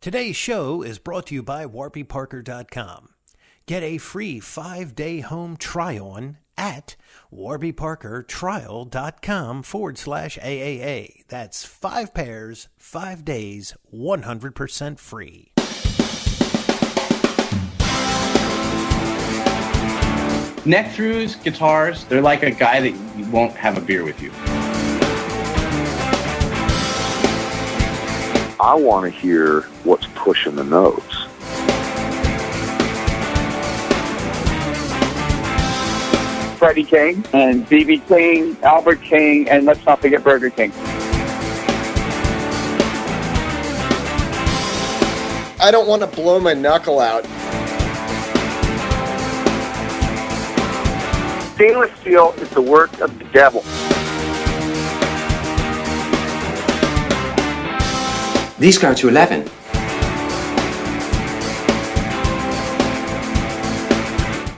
Today's show is brought to you by warbyparker.com. Get a free 5-day home try-on at warbyparkertrial.com/AAA. That's 5 pairs, 5 days, 100% free. Neck throughs, guitars, they're like a guy that won't have a beer with you. I want to hear what's pushing the notes. Freddie King and B.B. King, Albert King, and let's not forget Burger King. I don't want to blow my knuckle out. Stainless steel is the work of the devil. These go to 11.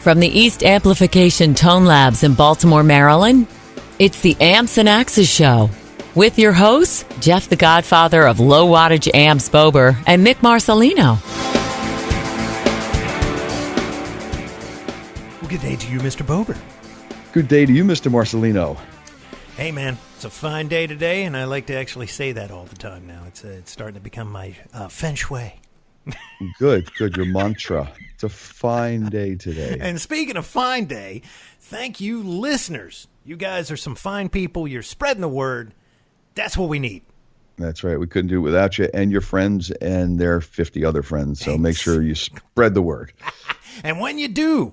From the East Amplification Tone Labs in Baltimore, Maryland, it's the Amps and Axes Show. With your hosts, Jeff the Godfather of Low Wattage Amps Bober and Mick Marcelino. Well, good day to you, Mr. Bober. Good day to you, Mr. Marcelino. Hey, man, it's a fine day today, and I like to actually say that all the time now. It's starting to become my feng shui. Good, your mantra. It's a fine day today. And speaking of fine day, thank you, listeners. You guys are some fine people. You're spreading the word. That's what we need. That's right. We couldn't do it without you and your friends and their 50 other friends. So Thanks. Make sure you spread the word. And when you do,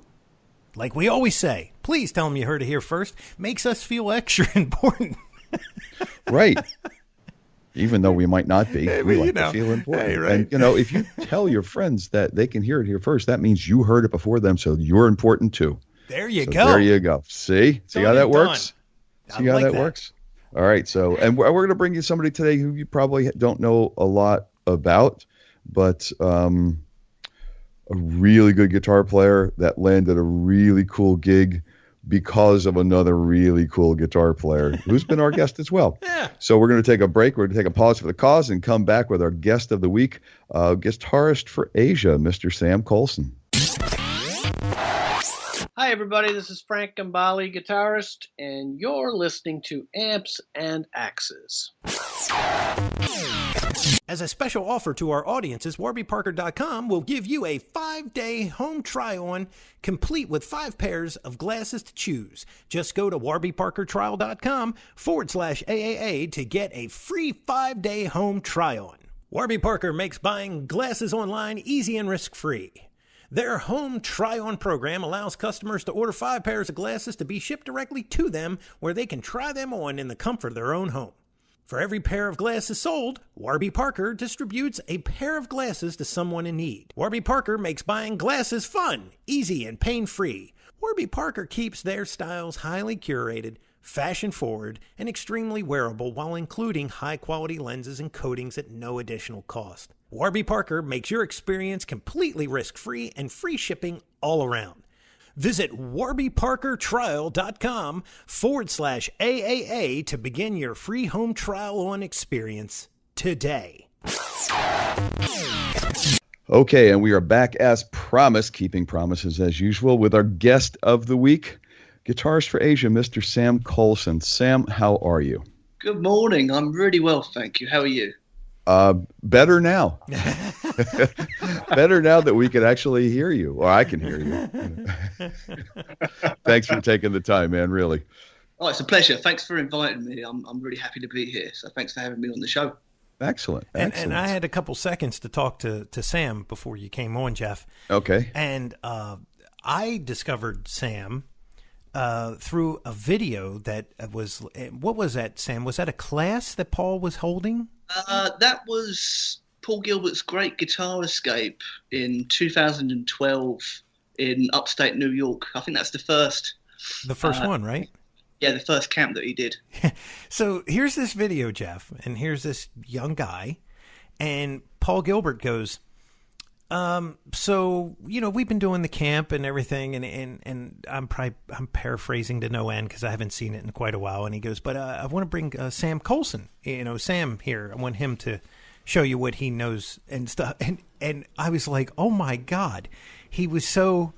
like we always say, please tell them you heard it here first. Makes us feel extra important. Right. Even though we might not be, we like to feel important. Hey, right. And, if you tell your friends that they can hear it here first, that means you heard it before them, so you're important too. There you So go. There you go. See how that works? I See how like that that works? All right. So, and we're going to bring you somebody today who you probably don't know a lot about, but a really good guitar player that landed a really cool gig because of another really cool guitar player who's been our guest as well. Yeah. So we're going to take a break. We're going to take a pause for the cause and come back with our guest of the week, guitarist for Asia, Mr. Sam Coulson. Hi, everybody. This is Frank Gambale, guitarist, and you're listening to Amps and Axes. As a special offer to our audiences, warbyparker.com will give you a 5-day home try-on complete with 5 pairs of glasses to choose. Just go to warbyparkertrial.com/AAA to get a free 5-day home try-on. Warby Parker makes buying glasses online easy and risk-free. Their home try-on program allows customers to order 5 pairs of glasses to be shipped directly to them where they can try them on in the comfort of their own home. For every pair of glasses sold, Warby Parker distributes a pair of glasses to someone in need. Warby Parker makes buying glasses fun, easy, and pain-free. Warby Parker keeps their styles highly curated, fashion-forward, and extremely wearable while including high-quality lenses and coatings at no additional cost. Warby Parker makes your experience completely risk-free and free shipping all around. Visit warbyparkertrial.com/AAA to begin your free home trial on experience today. Okay, and we are back as promised, keeping promises as usual, with our guest of the week, guitarist for Asia, Mr. Sam Coulson. Sam, how are you? Good morning. I'm really well, thank you. How are you? Better now. Better now that we can actually hear you, or I can hear you. Thanks for taking the time, man, really. Oh, it's a pleasure. Thanks for inviting me. I'm really happy to be here. So thanks for having me on the show. Excellent. And I had a couple seconds to talk to Sam before you came on, Jeff. Okay. And I discovered Sam through a video that was, what was that, Sam? Was that a class that Paul was holding? That was Paul Gilbert's Great Guitar Escape in 2012 in upstate New York. I think that's the first one, right? Yeah, the first camp that he did. So here's this video, Jeff, and here's this young guy, and Paul Gilbert goes, so, we've been doing the camp and everything, and I'm paraphrasing to no end because I haven't seen it in quite a while. And he goes, but I want to bring Sam Coulson, Sam here. I want him to show you what he knows and stuff. And I was like, oh my God, he was so,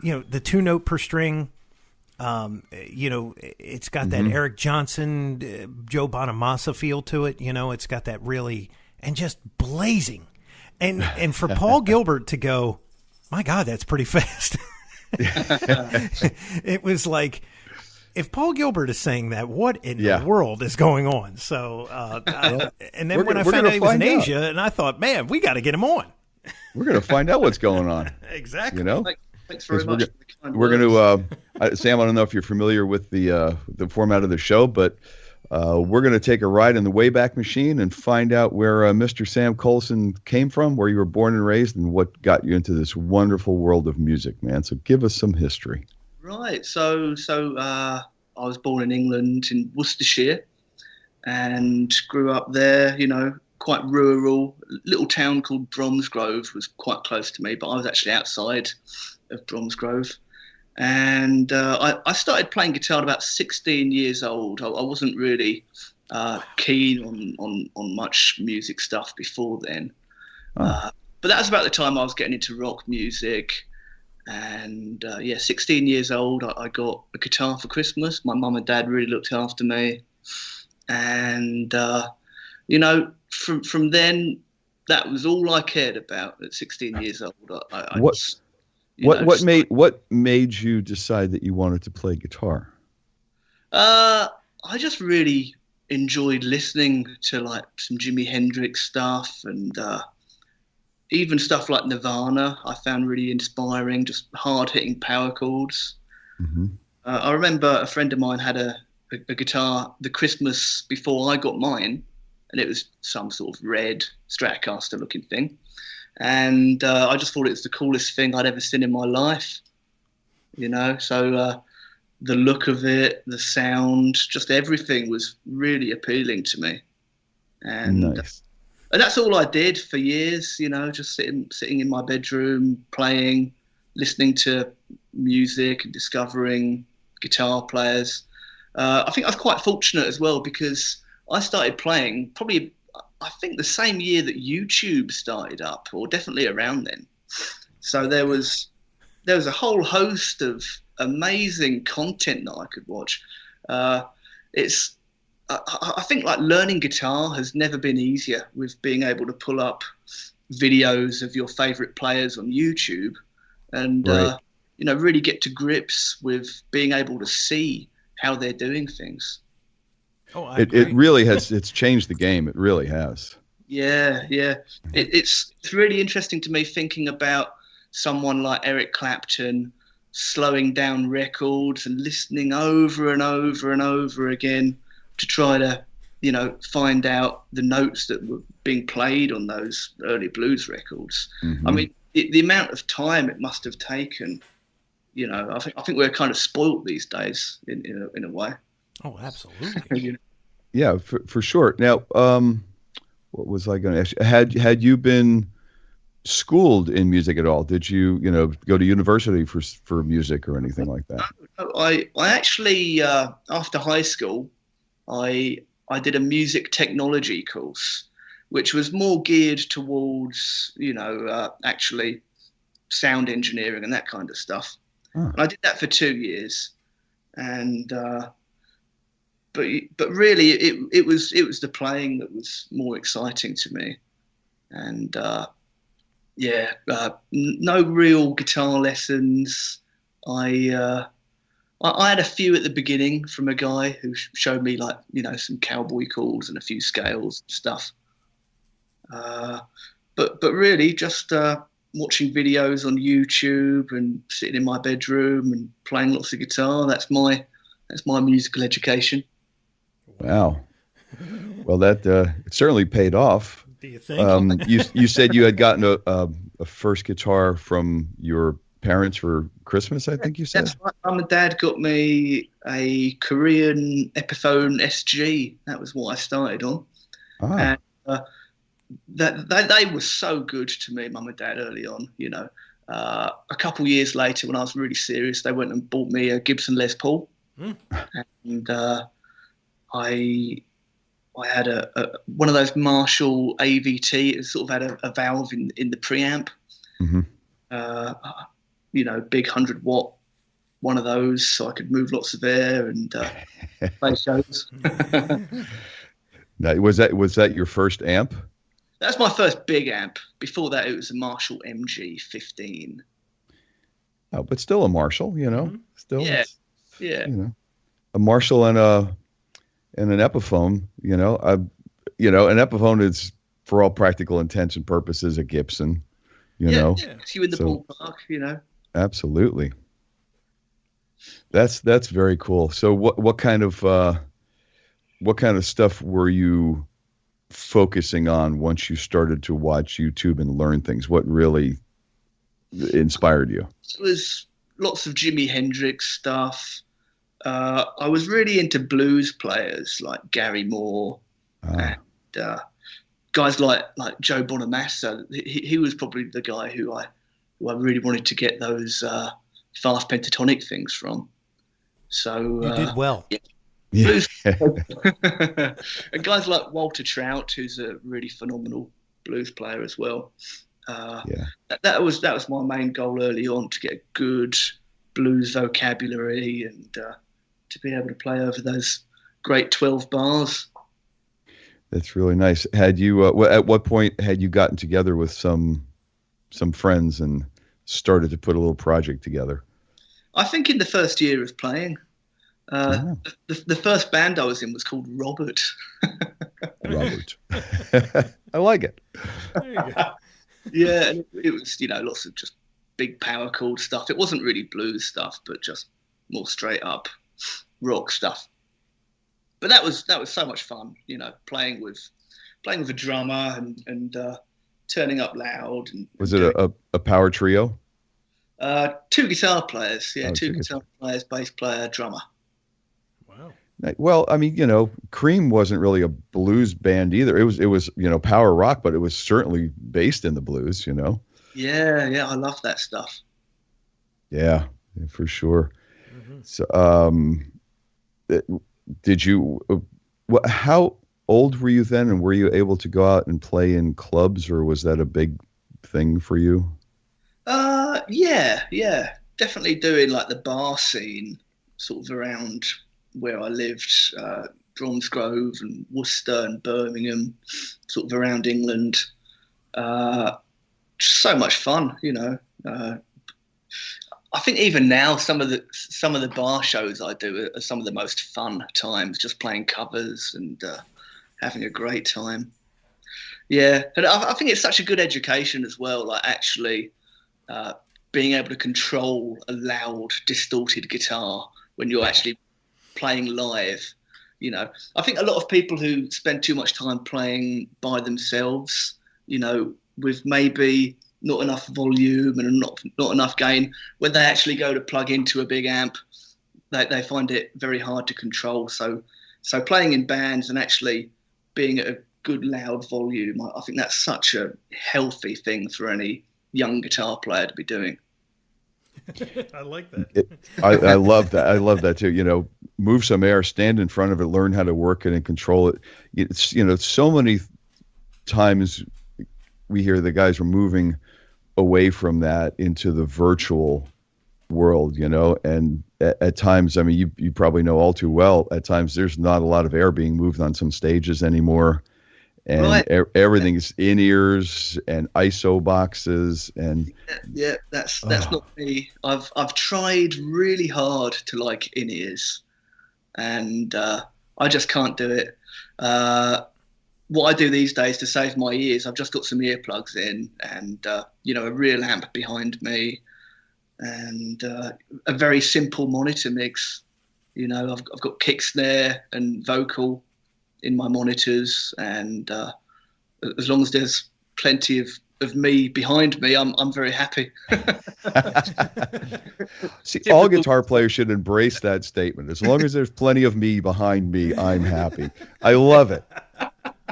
the 2-note per string. It's got that Eric Johnson, Joe Bonamassa feel to it. It's got that really, and just blazing. And for Paul Gilbert to go, my God, that's pretty fast. It was like, if Paul Gilbert is saying that, what in the world is going on? So, and then when I found out he was in Asia, and I thought, man, we got to get him on. We're going to find out what's going on. Exactly. Thanks very much. We're going to, Sam, I don't know if you're familiar with the format of the show, but we're going to take a ride in the Wayback Machine and find out where Mr. Sam Coulson came from, where you were born and raised, and what got you into this wonderful world of music, man. So give us some history. Right. So I was born in England, in Worcestershire, and grew up there, quite rural. Little town called Bromsgrove was quite close to me, but I was actually outside of Bromsgrove. And I started playing guitar at about 16 years old. I wasn't really keen on much music stuff before then. But that was about the time I was getting into rock music. And 16 years old, I got a guitar for Christmas. My mum and dad really looked after me. And, from then, that was all I cared about at 16 years old. What made you decide that you wanted to play guitar? I just really enjoyed listening to like some Jimi Hendrix stuff, and even stuff like Nirvana I found really inspiring, just hard-hitting power chords. I remember a friend of mine had a guitar the Christmas before I got mine, and it was some sort of red Stratocaster-looking thing. And I just thought it was the coolest thing I'd ever seen in my life, So the look of it, the sound, just everything was really appealing to me. And, nice. And that's all I did for years, just sitting in my bedroom, playing, listening to music and discovering guitar players. I think I was quite fortunate as well, because I started playing probably, I think, the same year that YouTube started up, or definitely around then. So there was a whole host of amazing content that I could watch. I think like learning guitar has never been easier, with being able to pull up videos of your favorite players on YouTube and, really get to grips with being able to see how they're doing things. Oh, it really has. It's changed the game. It really has. Yeah. It's really interesting to me thinking about someone like Eric Clapton slowing down records and listening over and over and over again to try to, find out the notes that were being played on those early blues records. I mean, the amount of time it must have taken. I think we're kind of spoilt these days in a way. Oh, absolutely. Yeah, for sure. Now, what was I going to ask you? Had you been schooled in music at all? Did you, go to university for music or anything like that? No, I actually, after high school, I did a music technology course, which was more geared towards, actually sound engineering and that kind of stuff. And I did that for 2 years, and but really it was the playing that was more exciting to me, and no real guitar lessons. I had a few at the beginning from a guy who showed me some cowboy chords and a few scales and stuff, but really just watching videos on YouTube and sitting in my bedroom and playing lots of guitar. That's my musical education. Wow. Well, that it certainly paid off. Do you think? You said you had gotten a first guitar from your parents for Christmas, I think you said. That's right. Mum and Dad got me a Korean Epiphone SG. That was what I started on. And they were so good to me, Mum and Dad, early on. A couple years later, when I was really serious, they went and bought me a Gibson Les Paul, and I I had one of those Marshall AVT. It sort of had a valve in the preamp. Mm-hmm. Big 100-watt one of those, so I could move lots of air and play shows. Now, was that your first amp? That's my first big amp. Before that, it was a Marshall MG15. Oh, but still a Marshall, Still, yeah. A Marshall and an Epiphone. An Epiphone is, for all practical intents and purposes, a Gibson. Yeah. It's you in the ballpark. Absolutely. That's very cool. So what kind of stuff were you focusing on once you started to watch YouTube and learn things? What really inspired you? It was lots of Jimi Hendrix stuff. I was really into blues players like Gary Moore and guys like Joe Bonamassa. He was probably the guy who I really wanted to get those fast pentatonic things from. So you did well. Yeah. And guys like Walter Trout, who's a really phenomenal blues player as well. That was my main goal early on, to get a good blues vocabulary and to be able to play over those great 12 bars. That's really nice. Had you at what point had you gotten together with some friends and started to put a little project together? I think in the first year of playing. The first band I was in was called Robert. Robert. I like it. There you go. Yeah, and it was, lots of just big power chord stuff. It wasn't really blues stuff, but just more straight up rock stuff. But that was so much fun, playing with a drummer and turning up loud. Was it a power trio? 2 guitar players. Yeah, Oh, two two guitar players, bass player, drummer. Wow. Well, I mean, Cream wasn't really a blues band either. It was power rock, but it was certainly based in the blues. Yeah, I love that stuff. Yeah, for sure. Mm-hmm. So, did you? How old were you then, and were you able to go out and play in clubs, or was that a big thing for you? Yeah, definitely doing like the bar scene sort of around where I lived, Bromsgrove and Worcester and Birmingham, sort of around England. So much fun, I think even now some of the bar shows I do are some of the most fun times, just playing covers and having a great time. Yeah, and I think it's such a good education as well, like actually being able to control a loud, distorted guitar when you're actually playing live. I think a lot of people who spend too much time playing by themselves, with maybe not enough volume and not enough gain, when they actually go to plug into a big amp, they find it very hard to control. So playing in bands and actually being at a good loud volume, I think that's such a healthy thing for any young guitar player to be doing. I like that. I love that. I love that too. Move some air, stand in front of it, learn how to work it and control it. It's, so many times we hear the guys are moving away from that into the virtual world, and at times, I mean, you probably know all too well, at times there's not a lot of air being moved on some stages anymore. And right. Everything is in-ears and ISO boxes and that's not me. I've tried really hard to like in-ears, and I just can't do it. What I do these days to save my ears, I've just got some earplugs in and a real amp behind me and a very simple monitor mix. I've got kick, snare and vocal in my monitors, and as long as there's plenty of me behind me, I'm very happy. See, all guitar players should embrace that statement. As long as there's plenty of me behind me, I'm happy. I love it.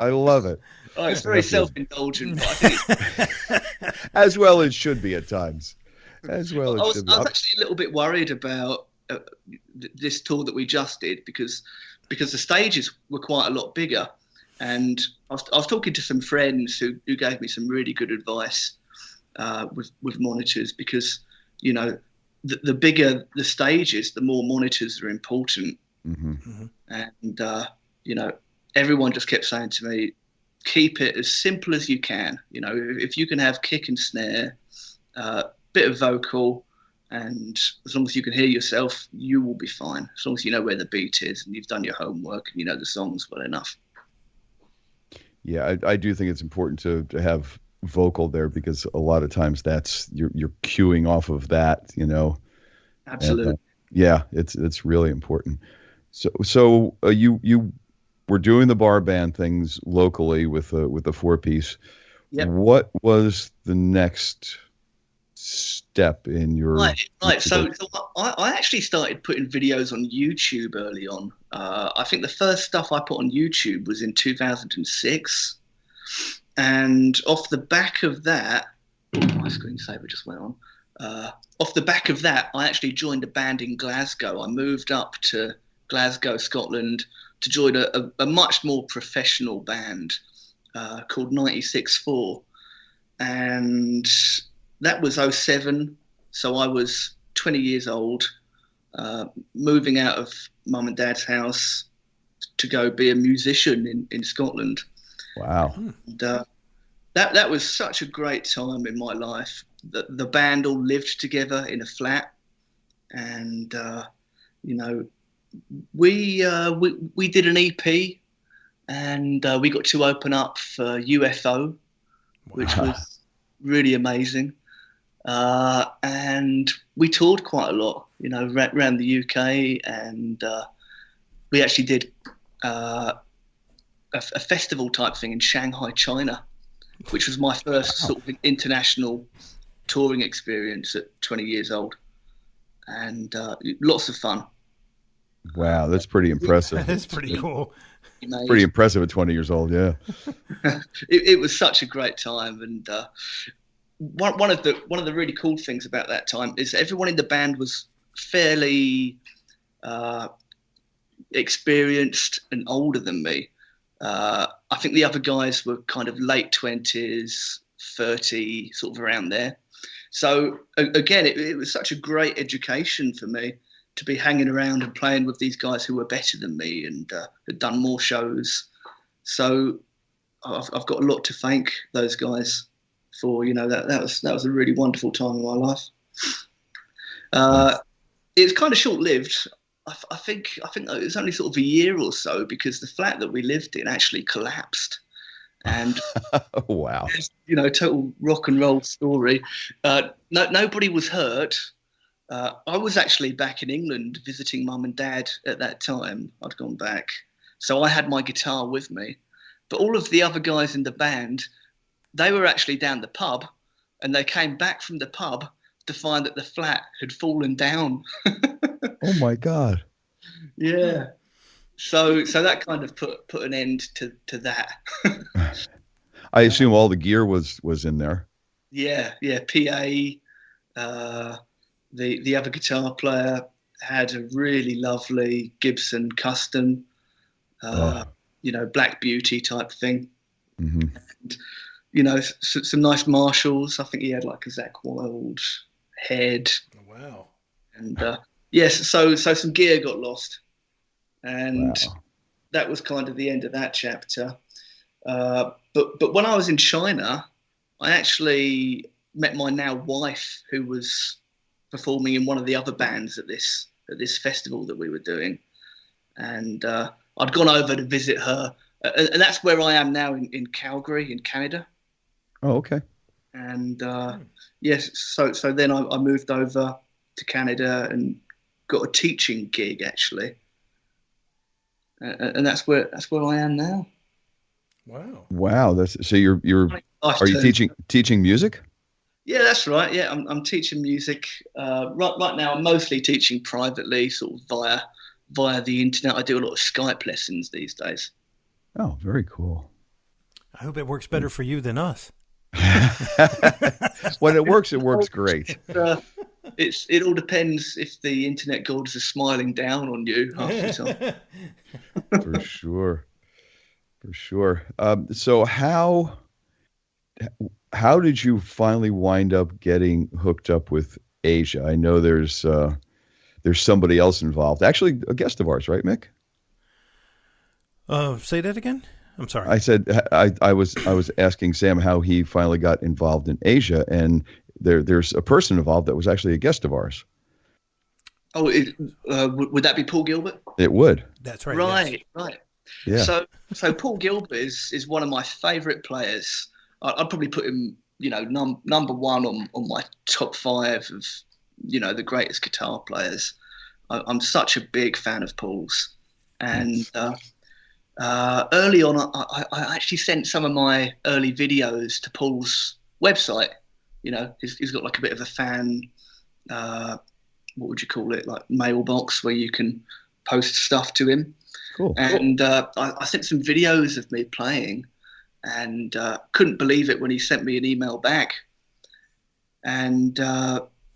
Oh, it's very self-indulgent, but I think it's... as well it should be at times. I was actually a little bit worried about this tour that we just did because the stages were quite a lot bigger, And I was talking to some friends who gave me some really good advice with monitors, because, you know, the bigger the stage is, the more monitors are important. And, you know, everyone just kept saying to me, keep it as simple as you can. You know, if you can have kick and snare, bit of vocal, and as long as you can hear yourself, you will be fine. As long as you know where the beat is and you've done your homework and you know the songs well enough. Yeah, I do think it's important to have vocal there, because a lot of times that's you're cueing off of that, you know. Absolutely. And, yeah, it's really important. So you were doing the bar band things locally with the 4-piece. Yep. What was the next step in your right. So I actually started putting videos on YouTube early on. I think the first stuff I put on YouTube was in 2006, and off the back of that, my screensaver just went on. Off the back of that, I actually joined a band in Glasgow. I moved up to Glasgow, Scotland, to join a much more professional band called 96.4, and that was 07. So I was 20 years old, moving out of mum and dad's house to go be a musician in Scotland. Wow. And, that was such a great time in my life. The band all lived together in a flat, and you know, we did an EP, and we got to open up for UFO, which was really amazing. And we toured quite a lot, you know, around the UK, and we actually did a festival type thing in Shanghai, China, which was my first sort of international touring experience at 20 years old, and lots of fun. Wow, that's pretty impressive. That's pretty cool. Pretty impressive at 20 years old, yeah. It was such a great time, and one of the really cool things about that time is everyone in the band was fairly experienced and older than me. I think the other guys were kind of late 20s, 30, sort of around there. So again, it was such a great education for me to be hanging around and playing with these guys who were better than me and had done more shows. So I've got a lot to thank those guys for. You know, that was a really wonderful time in my life. It was kind of short-lived. I think it was only sort of a year or so, because the flat that we lived in actually collapsed. And wow, you know, total rock and roll story. Nobody was hurt. I was actually back in England visiting mum and dad at that time. I'd gone back, so I had my guitar with me. But all of the other guys in the band, they were actually down the pub, and they came back from the pub to find that the flat had fallen down. Oh my God. Yeah. So that kind of put an end to that. I assume all the gear was in there. Yeah. PA. The other guitar player had a really lovely Gibson Custom, you know, Black Beauty type thing. Mm-hmm. And, you know, some nice Marshalls. I think he had like a Zakk Wylde head. Oh, wow. And yes, so some gear got lost, and that was kind of the end of that chapter. But when I was in China, I actually met my now wife, who was performing in one of the other bands at this festival that we were doing, and I'd gone over to visit her, and that's where I am now in Calgary, in Canada. Oh, okay. And yes, so then I moved over to Canada and got a teaching gig actually, and that's where I am now. Wow. That's so you're are you teaching music? Yeah, that's right. Yeah, I'm teaching music right now. I'm mostly teaching privately, sort of via the internet. I do a lot of Skype lessons these days. Oh, very cool. I hope it works better for you than us. When it works great. It all depends if the internet gods are smiling down on you half the time. For sure. For sure. So how did you finally wind up getting hooked up with Asia? I know there's somebody else involved. Actually, a guest of ours, right, Mick? Say that again. I'm sorry. I said I was asking Sam how he finally got involved in Asia, and there's a person involved that was actually a guest of ours. Oh, would that be Paul Gilbert? It would. That's right. Right, yes. right. Yeah. So Paul Gilbert is one of my favourite players. I'd probably put him, number one on my top 5 of, the greatest guitar players. I'm such a big fan of Paul's, and early on, I actually sent some of my early videos to Paul's website. He's got like a bit of a fan, what would you call it, like mailbox where you can post stuff to him. Cool. And I sent some videos of me playing, and couldn't believe it when he sent me an email back. And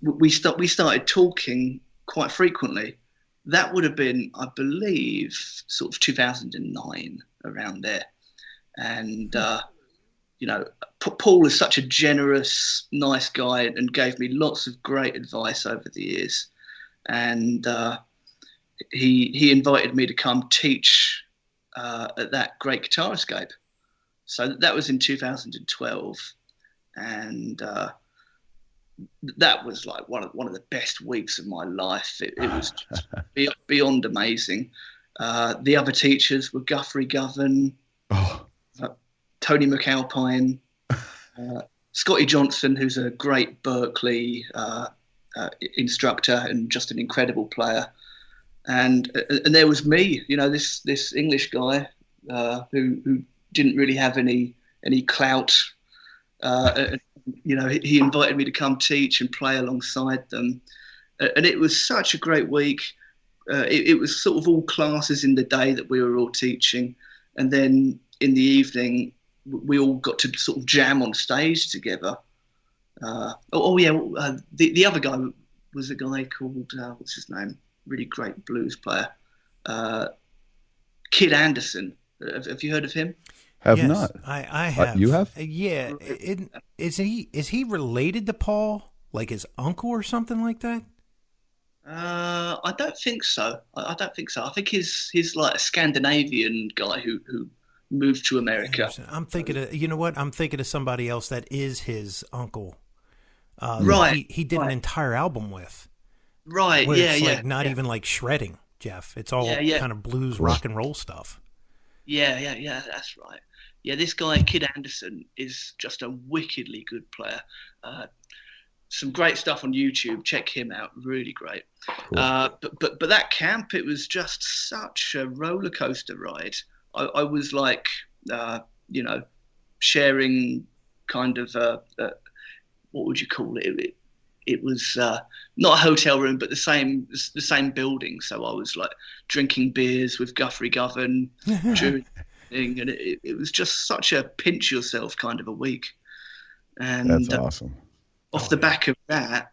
we started talking quite frequently. That would have been, I believe, sort of 2009, around there. And Paul is such a generous, nice guy, and gave me lots of great advice over the years. And he invited me to come teach at that Great Guitar Escape. So that was in 2012, and that was like one of the best weeks of my life. It was just beyond amazing. The other teachers were Guthrie Govan, Tony McAlpine, Scotty Johnson, who's a great Berkeley instructor and just an incredible player. And there was me, this English guy who didn't really have any clout. He invited me to come teach and play alongside them, and it was such a great week. It was sort of all classes in the day that we were all teaching, and then in the evening we all got to sort of jam on stage together. The other guy was a guy called what's his name? Really great blues player, Kid Anderson. Have you heard of him? Have not. I have. You have? Yeah. Is he related to Paul? Like his uncle or something like that? I don't think so. I don't think so. I think he's like a Scandinavian guy who moved to America. I'm thinking of, I'm thinking of somebody else that is his uncle. Right. He did an entire album with. Right. Where Yeah. It's Yeah. like not even like shredding, Jeff. It's all kind of blues, rock and roll stuff. Yeah. That's right. Yeah, this guy Kid Anderson is just a wickedly good player. Some great stuff on YouTube. Check him out. Really great. Cool. But that camp, it was just such a roller coaster ride. I was like, sharing kind of what would you call it? It was not a hotel room, but the same building. So I was like drinking beers with Guthrie Govan during the thing, and it was just such a pinch yourself kind of a week. And that's awesome. Off the back of that,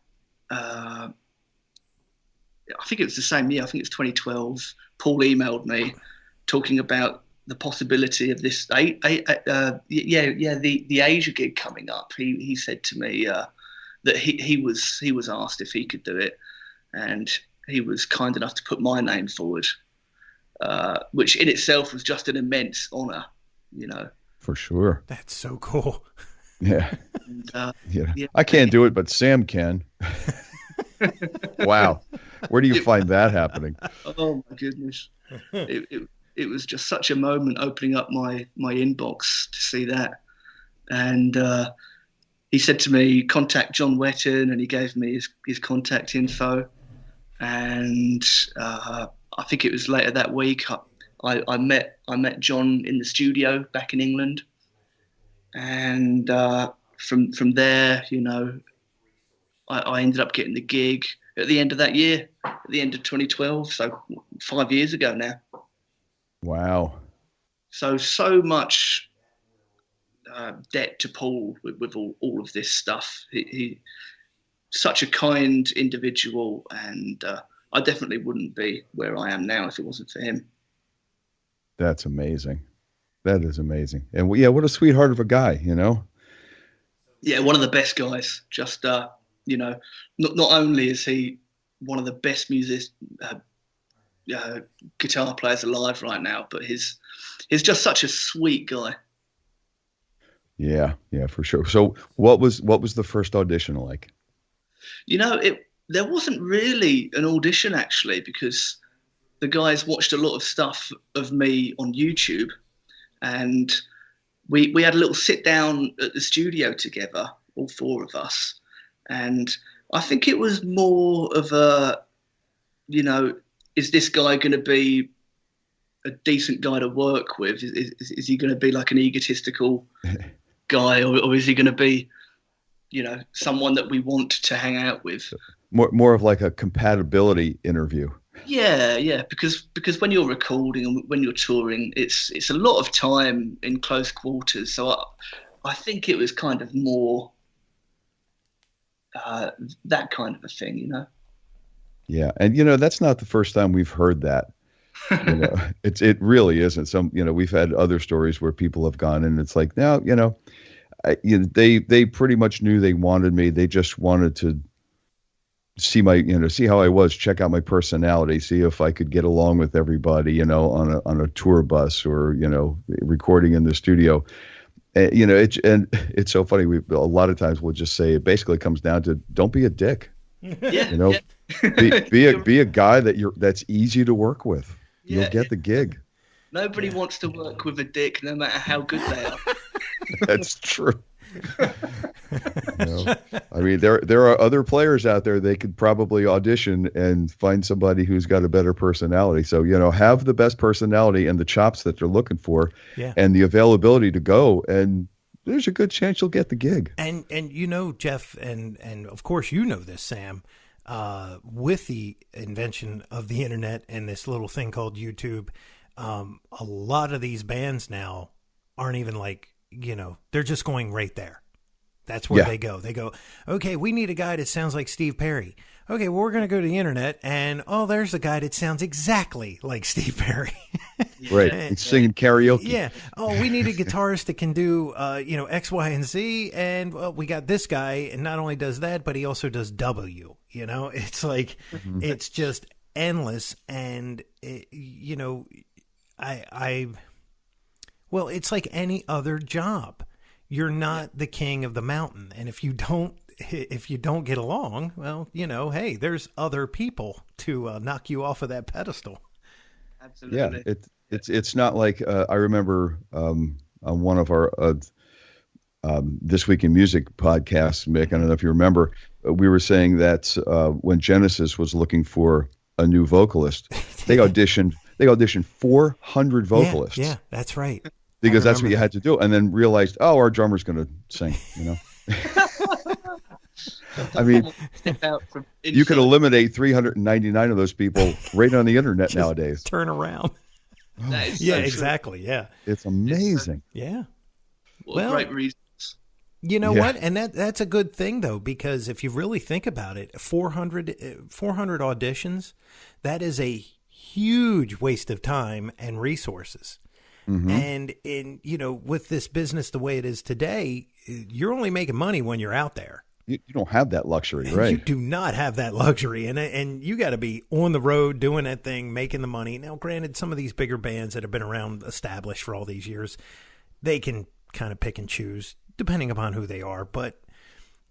I think it was the same year. I think it's 2012. Paul emailed me talking about the possibility of this. The Asia gig coming up. He said to me that he was asked if he could do it, and he was kind enough to put my name forward, which in itself was just an immense honor, For sure. That's so cool. Yeah. And, yeah. I can't do it, but Sam can. Wow. Where do you find that happening? Oh my goodness. It was just such a moment opening up my inbox to see that. And he said to me, contact John Wetton, and he gave me his contact info. And I think it was later that week I met John in the studio back in England. And from there, I ended up getting the gig at the end of that year, at the end of 2012, so 5 years ago now. Wow. So much debt to Paul with all of this stuff. He such a kind individual, and I definitely wouldn't be where I am now if it wasn't for him. That's amazing. That is amazing. And yeah, what a sweetheart of a guy, you know? Yeah, one of the best guys. Just, you know, not only is he one of the best guitar players alive right now, but he's just such a sweet guy. Yeah, for sure. So what was the first audition like? You know, there wasn't really an audition actually, because the guys watched a lot of stuff of me on YouTube, and we had a little sit down at the studio together, all four of us. And I think it was more of a, you know, is this guy going to be a decent guy to work with? Is he going to be like an egotistical guy, or is he going to be, you know, someone that we want to hang out with? More of like a compatibility interview. Yeah, because when you're recording and when you're touring, it's a lot of time in close quarters. So I think it was kind of more that kind of a thing, you know. Yeah, and you know that's not the first time we've heard that. You know, it really isn't. Some, you know, we've had other stories where people have gone and it's like, now, you know, they pretty much knew they wanted me. They just wanted to see how I was, check out my personality, see if I could get along with everybody, you know, on a tour bus or, you know, recording in the studio. You know, it's so funny. A lot of times we'll just say it basically comes down to don't be a dick. Yeah, you know, be a guy that's easy to work with. Yeah. You'll get the gig. Nobody wants to work with a dick, no matter how good they are. That's true. You know, I mean, there are other players out there. They could probably audition and find somebody who's got a better personality. So, you know, have the best personality and the chops that they're looking for, and the availability to go, and there's a good chance you'll get the gig. And you know, Jeff, and of course you know this, Sam, with the invention of the internet and this little thing called YouTube, a lot of these bands now aren't even like, you know, they're just going right there. That's where they go. They go, okay, we need a guy that sounds like Steve Perry. Okay, well, we're going to go to the internet, and there's a guy that sounds exactly like Steve Perry. Right, he's singing karaoke. Yeah. Oh, we need a guitarist that can do, you know, X, Y, and Z, and we got this guy, and not only does that, but he also does W. You know, it's like it's just endless, and you know, well, it's like any other job. You're not the king of the mountain, and if you don't get along, well, you know, hey, there's other people to knock you off of that pedestal. Absolutely. Yeah, it's not like I remember on one of our This Week in Music podcasts, Mick, I don't know if you remember, we were saying that when Genesis was looking for a new vocalist, they auditioned 400 vocalists. Yeah, that's right. Because that's what you had to do, and then realized, our drummer's going to sing, you know. I mean, you could eliminate 399 of those people right on the internet nowadays. Turn around. Yeah, exactly. Yeah, it's amazing. Yeah. Well, great reasons. You know what? And that's a good thing though, because if you really think about it, 400 auditions, that is a huge waste of time and resources. Mm-hmm. And you know, with this business the way it is today, you're only making money when you're out there. You don't have that luxury, right? You do not have that luxury, and you got to be on the road doing that thing, making the money. Now, granted, some of these bigger bands that have been around, established for all these years, they can kind of pick and choose depending upon who they are. But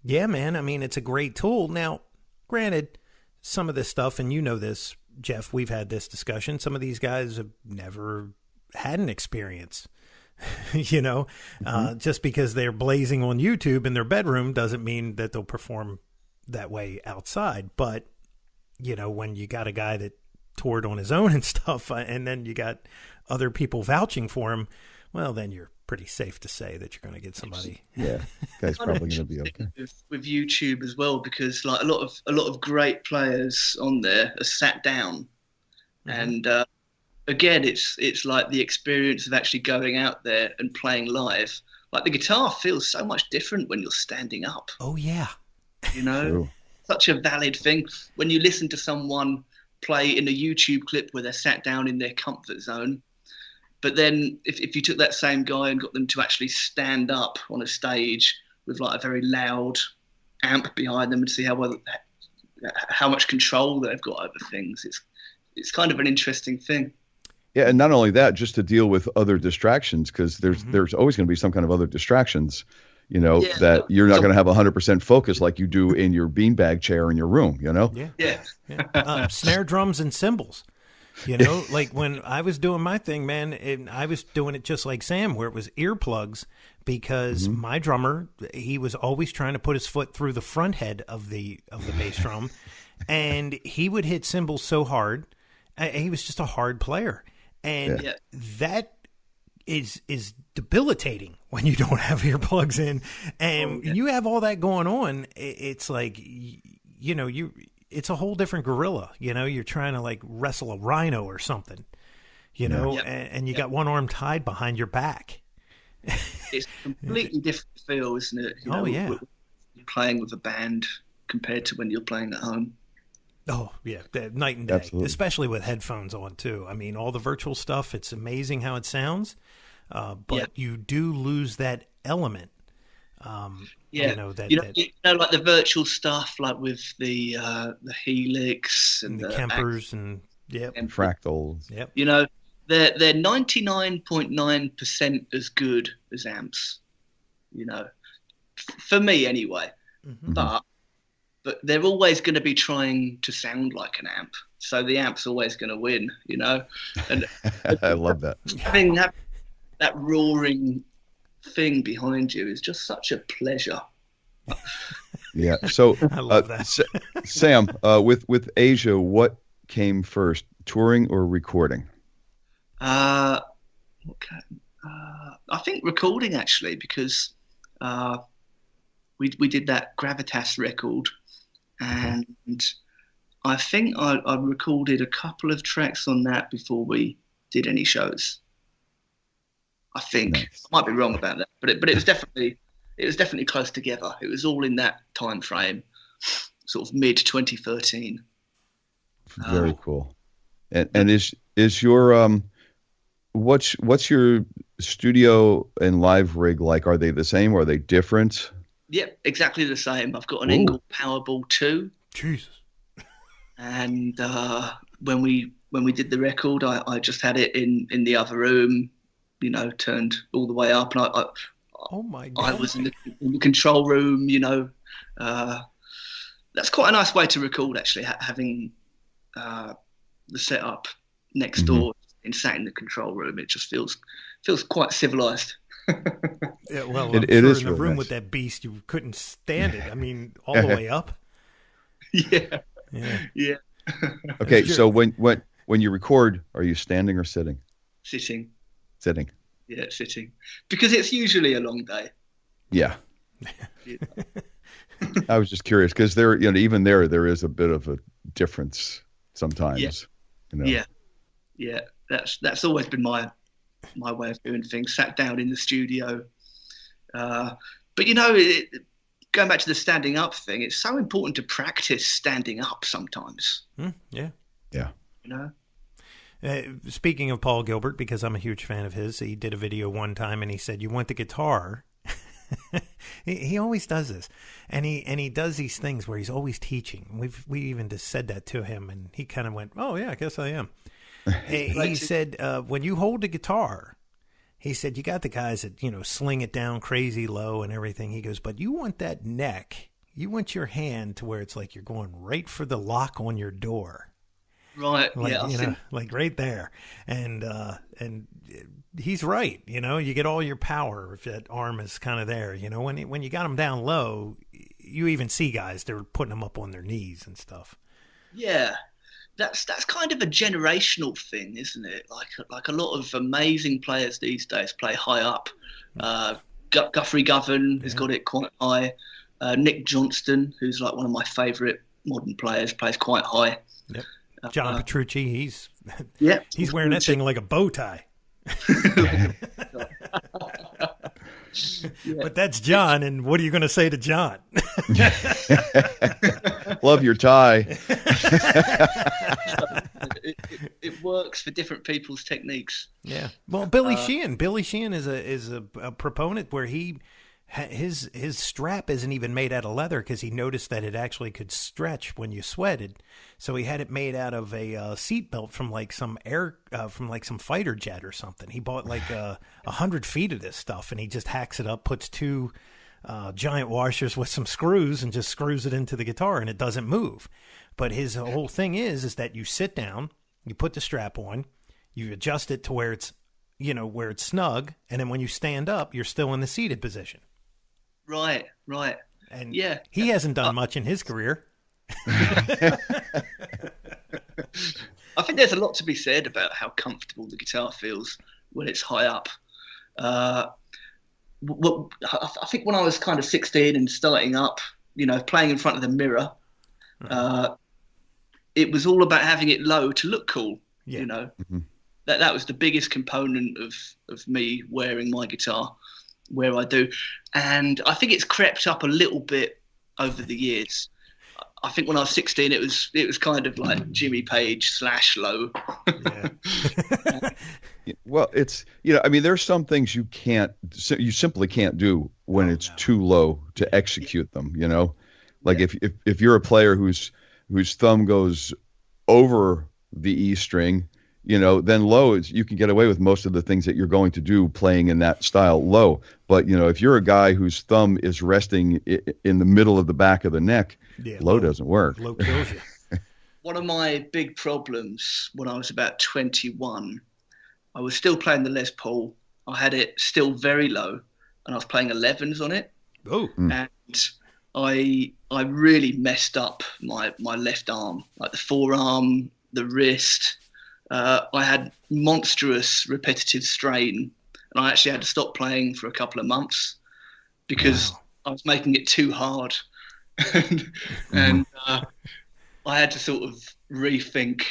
yeah, man, I mean, it's a great tool. Now, granted, some of this stuff, and you know this, Jeff, we've had this discussion. Some of these guys have never had an experience, you know, just because they're blazing on YouTube in their bedroom doesn't mean that they'll perform that way outside. But, you know, when you got a guy that toured on his own and stuff, and then you got other people vouching for him, well, then you're pretty safe to say that you're going to get somebody. Yeah, guy's probably going to be okay. With YouTube as well, because like a lot of great players on there are sat down, and again, it's like the experience of actually going out there and playing live. Like the guitar feels so much different when you're standing up. Oh yeah, you know, True. Such a valid thing when you listen to someone play in a YouTube clip where they're sat down in their comfort zone. But then if you took that same guy and got them to actually stand up on a stage with like a very loud amp behind them and see how much control they've got over things, it's kind of an interesting thing. Yeah, and not only that, just to deal with other distractions, because there's always going to be some kind of other distractions, that you're not going to have 100% focus like you do in your beanbag chair in your room, Yeah. Snare drums and cymbals. Like when I was doing my thing, man, and I was doing it just like Sam, where it was earplugs, because my drummer, he was always trying to put his foot through the front head of the bass drum, and he would hit cymbals so hard. He was just a hard player, and that is debilitating when you don't have earplugs in, and you have all that going on. It's like, it's a whole different gorilla, you're trying to like wrestle a rhino or something, and you got one arm tied behind your back. It's a completely different feel, isn't it? You're playing with a band compared to when you're playing at home. Oh, yeah, night and day, Absolutely. Especially with headphones on, too. I mean, all the virtual stuff, it's amazing how it sounds, but you do lose that element. Like the virtual stuff, like with the Helix and the Kempers and fractals. Yep. They're 99.9% as good as amps. For me anyway. Mm-hmm. But they're always going to be trying to sound like an amp, so the amp's always going to win. And I love that. Having that roaring thing behind you is just such a pleasure. Yeah. So I love that. Sam, with Asia, what came first, touring or recording? I think recording, actually, because we did that Gravitas record, and I think I recorded a couple of tracks on that before we did any shows. I think. Nice. I might be wrong about that, but it was definitely close together. It was all in that time frame, sort of mid 2013. Very cool. And is your what's your studio and live rig like? Are they the same or are they different? Yep, exactly the same. I've got an Engel Powerball 2. Jesus. And when we did the record, I just had it in the other room, turned all the way up, and oh my God. I was in the control room. That's quite a nice way to record, actually, having the setup next door and sat in the control room. It just feels quite civilized. Yeah, well, it sure is in the really room nice. with that beast, you couldn't stand it. I mean, all the way up. Yeah. Okay, so when you record, are you standing or sitting? Sitting. Sitting. Yeah, sitting, because it's usually a long day. Yeah. I was just curious because even there is a bit of a difference sometimes. Yeah. That's always been my way of doing things. Sat down in the studio, but going back to the standing up thing, it's so important to practice standing up sometimes. Yeah. Speaking of Paul Gilbert, because I'm a huge fan of his, he did a video one time and he said, "You want the guitar?" he always does this, and he does these things where he's always teaching. We even just said that to him, and he kind of went, "Oh yeah, I guess I am." He said, when you hold the guitar, he said, you got the guys that, sling it down crazy low and everything. He goes, but you want that neck. You want your hand to where it's like you're going right for the lock on your door. Right. Like, like right there. And he's right. You get all your power if that arm is kind of there. When you got them down low, you even see guys, they're putting them up on their knees and stuff. Yeah. That's kind of a generational thing, isn't it? Like a lot of amazing players these days play high up. Guthrie Govan has got it quite high. Nick Johnston, who's like one of my favourite modern players, plays quite high. Yep. John Petrucci, he's he's wearing that thing like a bow tie. But that's John, and what are you going to say to John? Love your tie. It works for different people's techniques. Yeah. Well, Billy Sheehan is a proponent where his strap isn't even made out of leather because he noticed that it actually could stretch when you sweated. So he had it made out of a seat belt from like some some fighter jet or something. He bought like 100 feet of this stuff, and he just hacks it up, puts two giant washers with some screws, and just screws it into the guitar, and it doesn't move. But his whole thing is that you sit down, you put the strap on, you adjust it to where it's snug, and then when you stand up, you're still in the seated position. Right. And yeah, he hasn't done much in his career. I think there's a lot to be said about how comfortable the guitar feels when it's high up. I think when I was kind of 16 and starting up, playing in front of the mirror, it was all about having it low to look cool. Yeah. Mm-hmm. That was the biggest component of me wearing my guitar where I do. And I think it's crept up a little bit over the years. I think when I was 16, it was kind of like Jimmy Page / low. Yeah. Well, it's, there's some things you simply can't do when it's too low to execute them, Like if you're a player whose thumb goes over the E string, then low you can get away with most of the things that you're going to do playing in that style low. But, if you're a guy whose thumb is resting in the middle of the back of the neck, low doesn't work. Low kills you. One of my big problems when I was about 21, I was still playing the Les Paul. I had it still very low, and I was playing 11s on it. Oh. And I really messed up my left arm, like the forearm, the wrist. I had monstrous repetitive strain, and I actually had to stop playing for a couple of months because I was making it too hard. and I had to sort of rethink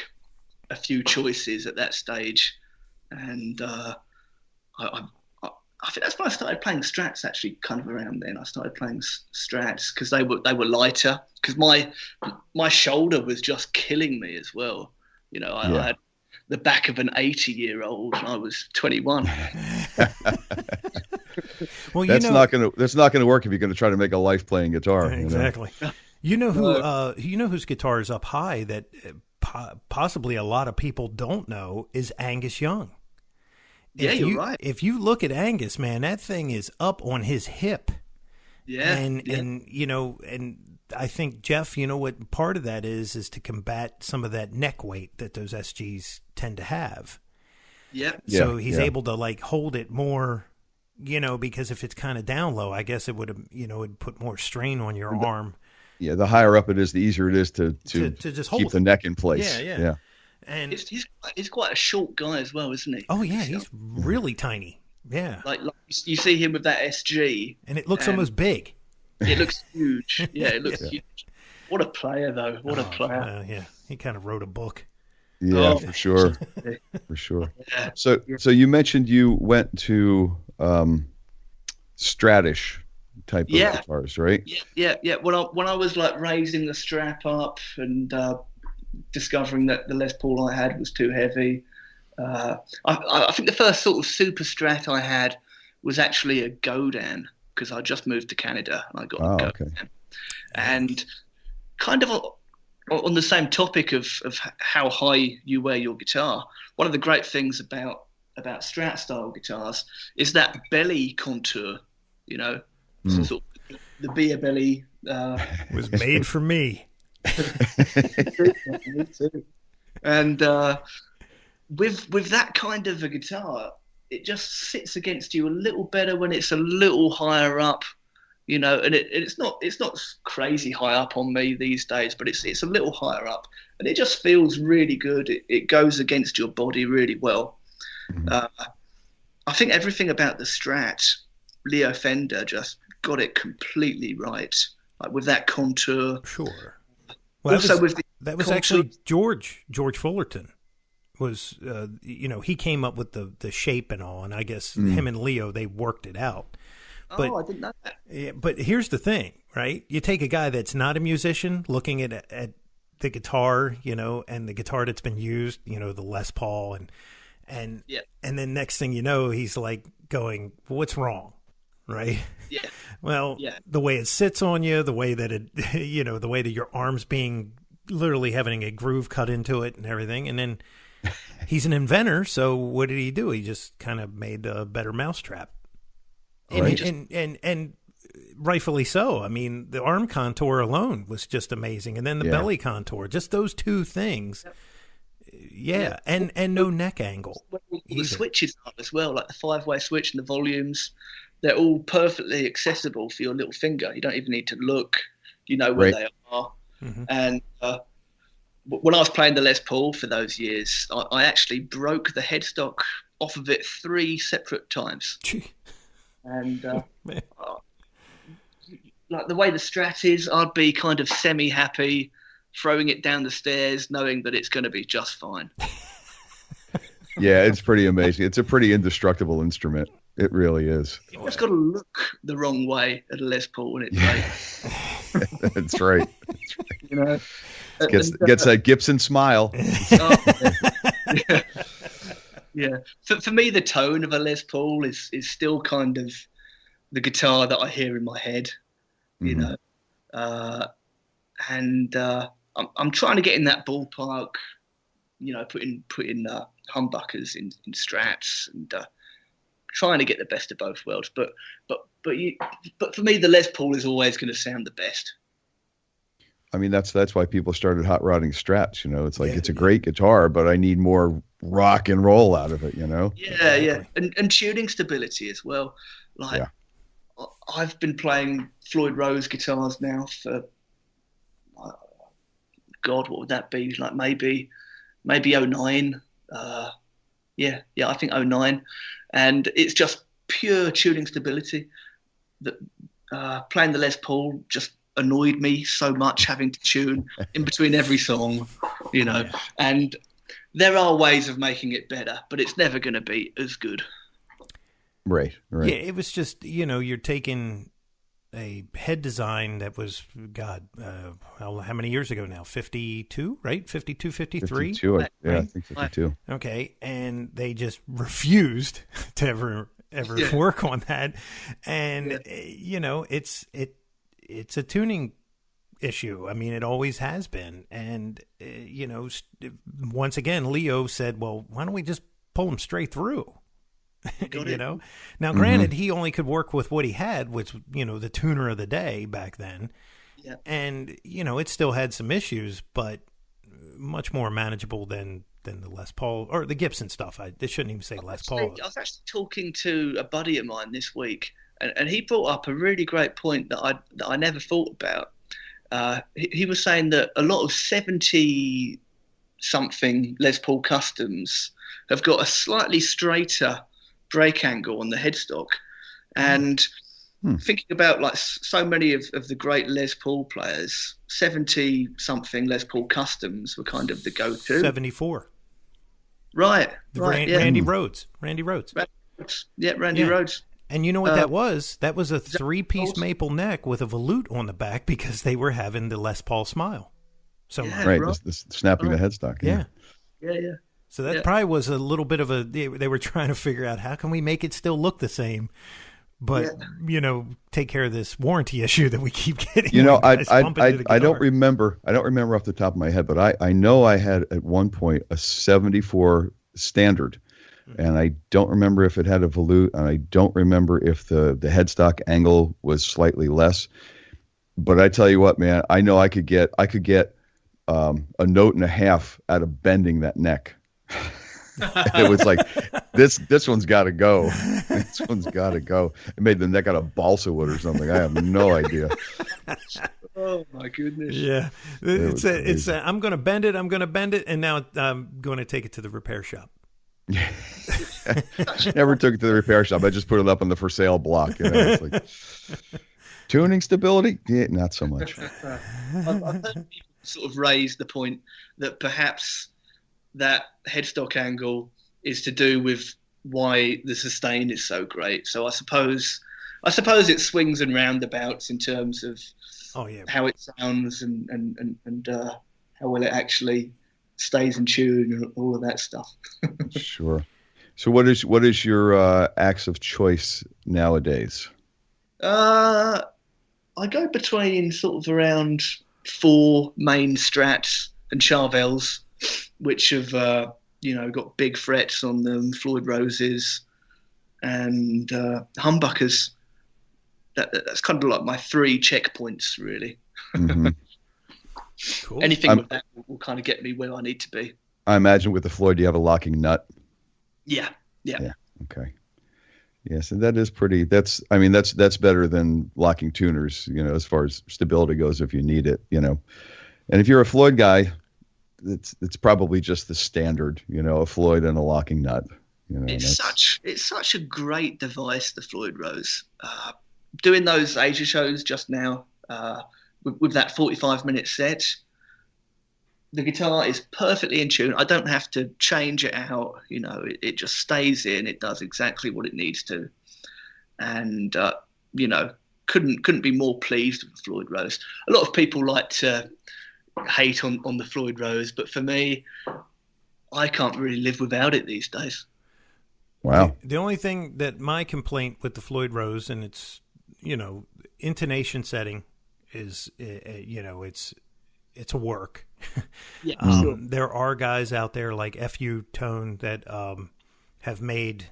a few choices at that stage. And I think that's when I started playing Strats, actually, kind of around then. I started playing Strats because they were lighter, because my shoulder was just killing me as well. I had the back of an 80-year-old and I was 21. Well, that's not gonna work if you're gonna try to make a life playing guitar. Exactly. Whose guitar is up high that possibly a lot of people don't know is Angus Young. You're right. If you look at Angus, man, that thing is up on his hip. Yeah. And I think, Jeff, what part of that is to combat some of that neck weight that those SGs tend to have. Yep. So he's able to like hold it more, because if it's kind of down low, I guess it would, it'd put more strain on your arm. Yeah. The higher up it is, the easier it is to just hold keep the neck in place. Yeah. And he's quite a short guy as well, isn't he? Oh yeah, he's really tiny. Yeah, like you see him with that SG, and it looks almost big. It looks huge. Yeah, it looks huge. What a player, though! What a player! Yeah, he kind of wrote a book. Yeah, for sure, for sure. Yeah. So you mentioned you went to Stratish type of guitars, right? Yeah. When I was like raising the strap up and discovering that the Les Paul I had was too heavy. I think the first sort of super Strat I had was actually a Godin, because I just moved to Canada and I got a Godin. Okay. And kind of on the same topic of how high you wear your guitar, one of the great things about Strat style guitars is that belly contour, so sort of the beer belly was made for me. Me too. And with that kind of a guitar, it just sits against you a little better when it's a little higher up, and it's not crazy high up on me these days, but it's a little higher up, and it just feels really good. It goes against your body really well. I think everything about the Strat, Leo Fender just got it completely right, like with that contour. Sure. Well, that was actually George Fullerton was, he came up with the shape and all, and I guess him and Leo, they worked it out. But, I didn't know that. Yeah, but here's the thing, right? You take a guy that's not a musician looking at the guitar, and the guitar that's been used, the Les Paul, and then next thing you know, he's like going, "What's wrong?" Right? Yeah. Well, the way it sits on you, the way that it, the way that your arm's being literally having a groove cut into it and everything, and then he's an inventor, so what did he do? He just kind of made a better mousetrap. Right. And rightfully so. I mean, the arm contour alone was just amazing, and then the belly contour, just those two things. Yeah, and no neck angle. The switches are as well, like the 5-way switch and the volumes. They're all perfectly accessible for your little finger. You don't even need to look. You know where they are. Mm-hmm. And when I was playing the Les Paul for those years, I actually broke the headstock off of it 3 separate times. And like the way the Strat is, I'd be kind of semi-happy throwing it down the stairs, knowing that it's going to be just fine. Yeah, it's pretty amazing. It's a pretty indestructible instrument. It really is. You've just got to look the wrong way at a Les Paul, and it's great. That's right. Gets that Gibson smile. Yeah. For me, the tone of a Les Paul is still kind of the guitar that I hear in my head, and I'm trying to get in that ballpark, putting humbuckers in Strats and trying to get the best of both worlds. But for me, the Les Paul is always going to sound the best. I mean, that's why people started hot rodding Strats. It's like it's a great guitar, but I need more rock and roll out of it. Yeah, and tuning stability as well. Like I've been playing Floyd Rose guitars now for God, what would that be? Like maybe 09. I think 09, and it's just pure tuning stability. That playing the Les Paul just annoyed me so much, having to tune in between every song, and there are ways of making it better, but it's never going to be as good. Right. Yeah, it was just, you're taking a head design that was, how many years ago now? 52, right? 52, 53? 52, right? I think 52. Okay, and they just refused to ever work on that. And, it's a tuning issue. I mean, it always has been. And, once again, Leo said, well, why don't we just pull them straight through? Now, granted, he only could work with what he had, which, the tuner of the day back then. Yeah. And, it still had some issues, but much more manageable than the Les Paul or the Gibson stuff. I shouldn't even say Les Paul. I was actually talking to a buddy of mine this week, and he brought up a really great point that I never thought about. He was saying that a lot of 70-something Les Paul customs have got a slightly straighter break angle on the headstock, and thinking about like so many of the great Les Paul players, 70-something Les Paul customs were kind of the go-to. 74, right? Randy Rhoads. Yeah, Randy Rhoads. And you know what that was? That was a 3-piece maple neck with a volute on the back because they were having the Les Paul smile. So right, the snapping the headstock. Yeah. So that probably was a little bit of they were trying to figure out how can we make it still look the same, but take care of this warranty issue that we keep getting. I don't remember off the top of my head, but I know I had at one point a 74 standard. And I don't remember if it had a volute, and I don't remember if the headstock angle was slightly less. But I tell you what, man, I know I could get a note and a half out of bending that neck. It was like this one's got to go. This one's got to go. It made the neck out of balsa wood or something. I have no idea. Oh my goodness! Yeah, it's I'm going to bend it. And now I'm going to take it to the repair shop. Never took it to the repair shop. I just put it up on the for sale block. It's like, tuning stability, not so much. I've heard people sort of raise the point that perhaps that headstock angle is to do with why the sustain is so great. So I suppose it swings and roundabouts in terms of how it sounds and how well it actually stays in tune and all of that stuff. Sure. So what is your axe of choice nowadays? I go between sort of around 4 main Strats and Charvels, which have got big frets on them, Floyd Roses, and humbuckers. That's kind of like my 3 checkpoints, really. Mm-hmm. Cool. Anything with that will kind of get me where I need to be. I imagine with the Floyd, you have a locking nut. Yeah. Okay. Yes, and that is pretty. That's better than locking tuners. As far as stability goes, if you need it. And if you're a Floyd guy, it's probably just the standard. A Floyd and a locking nut. It's such a great device, the Floyd Rose. Doing those Asia shows just now with that 45-minute set, the guitar is perfectly in tune. I don't have to change it out. It just stays in. It does exactly what it needs to, and couldn't be more pleased with the Floyd Rose. A lot of people like to hate on the Floyd Rose, but for me, I can't really live without it these days. Wow. The only thing that my complaint with the Floyd Rose and its intonation setting is it's a work. Yeah, sure. There are guys out there like FU Tone that have made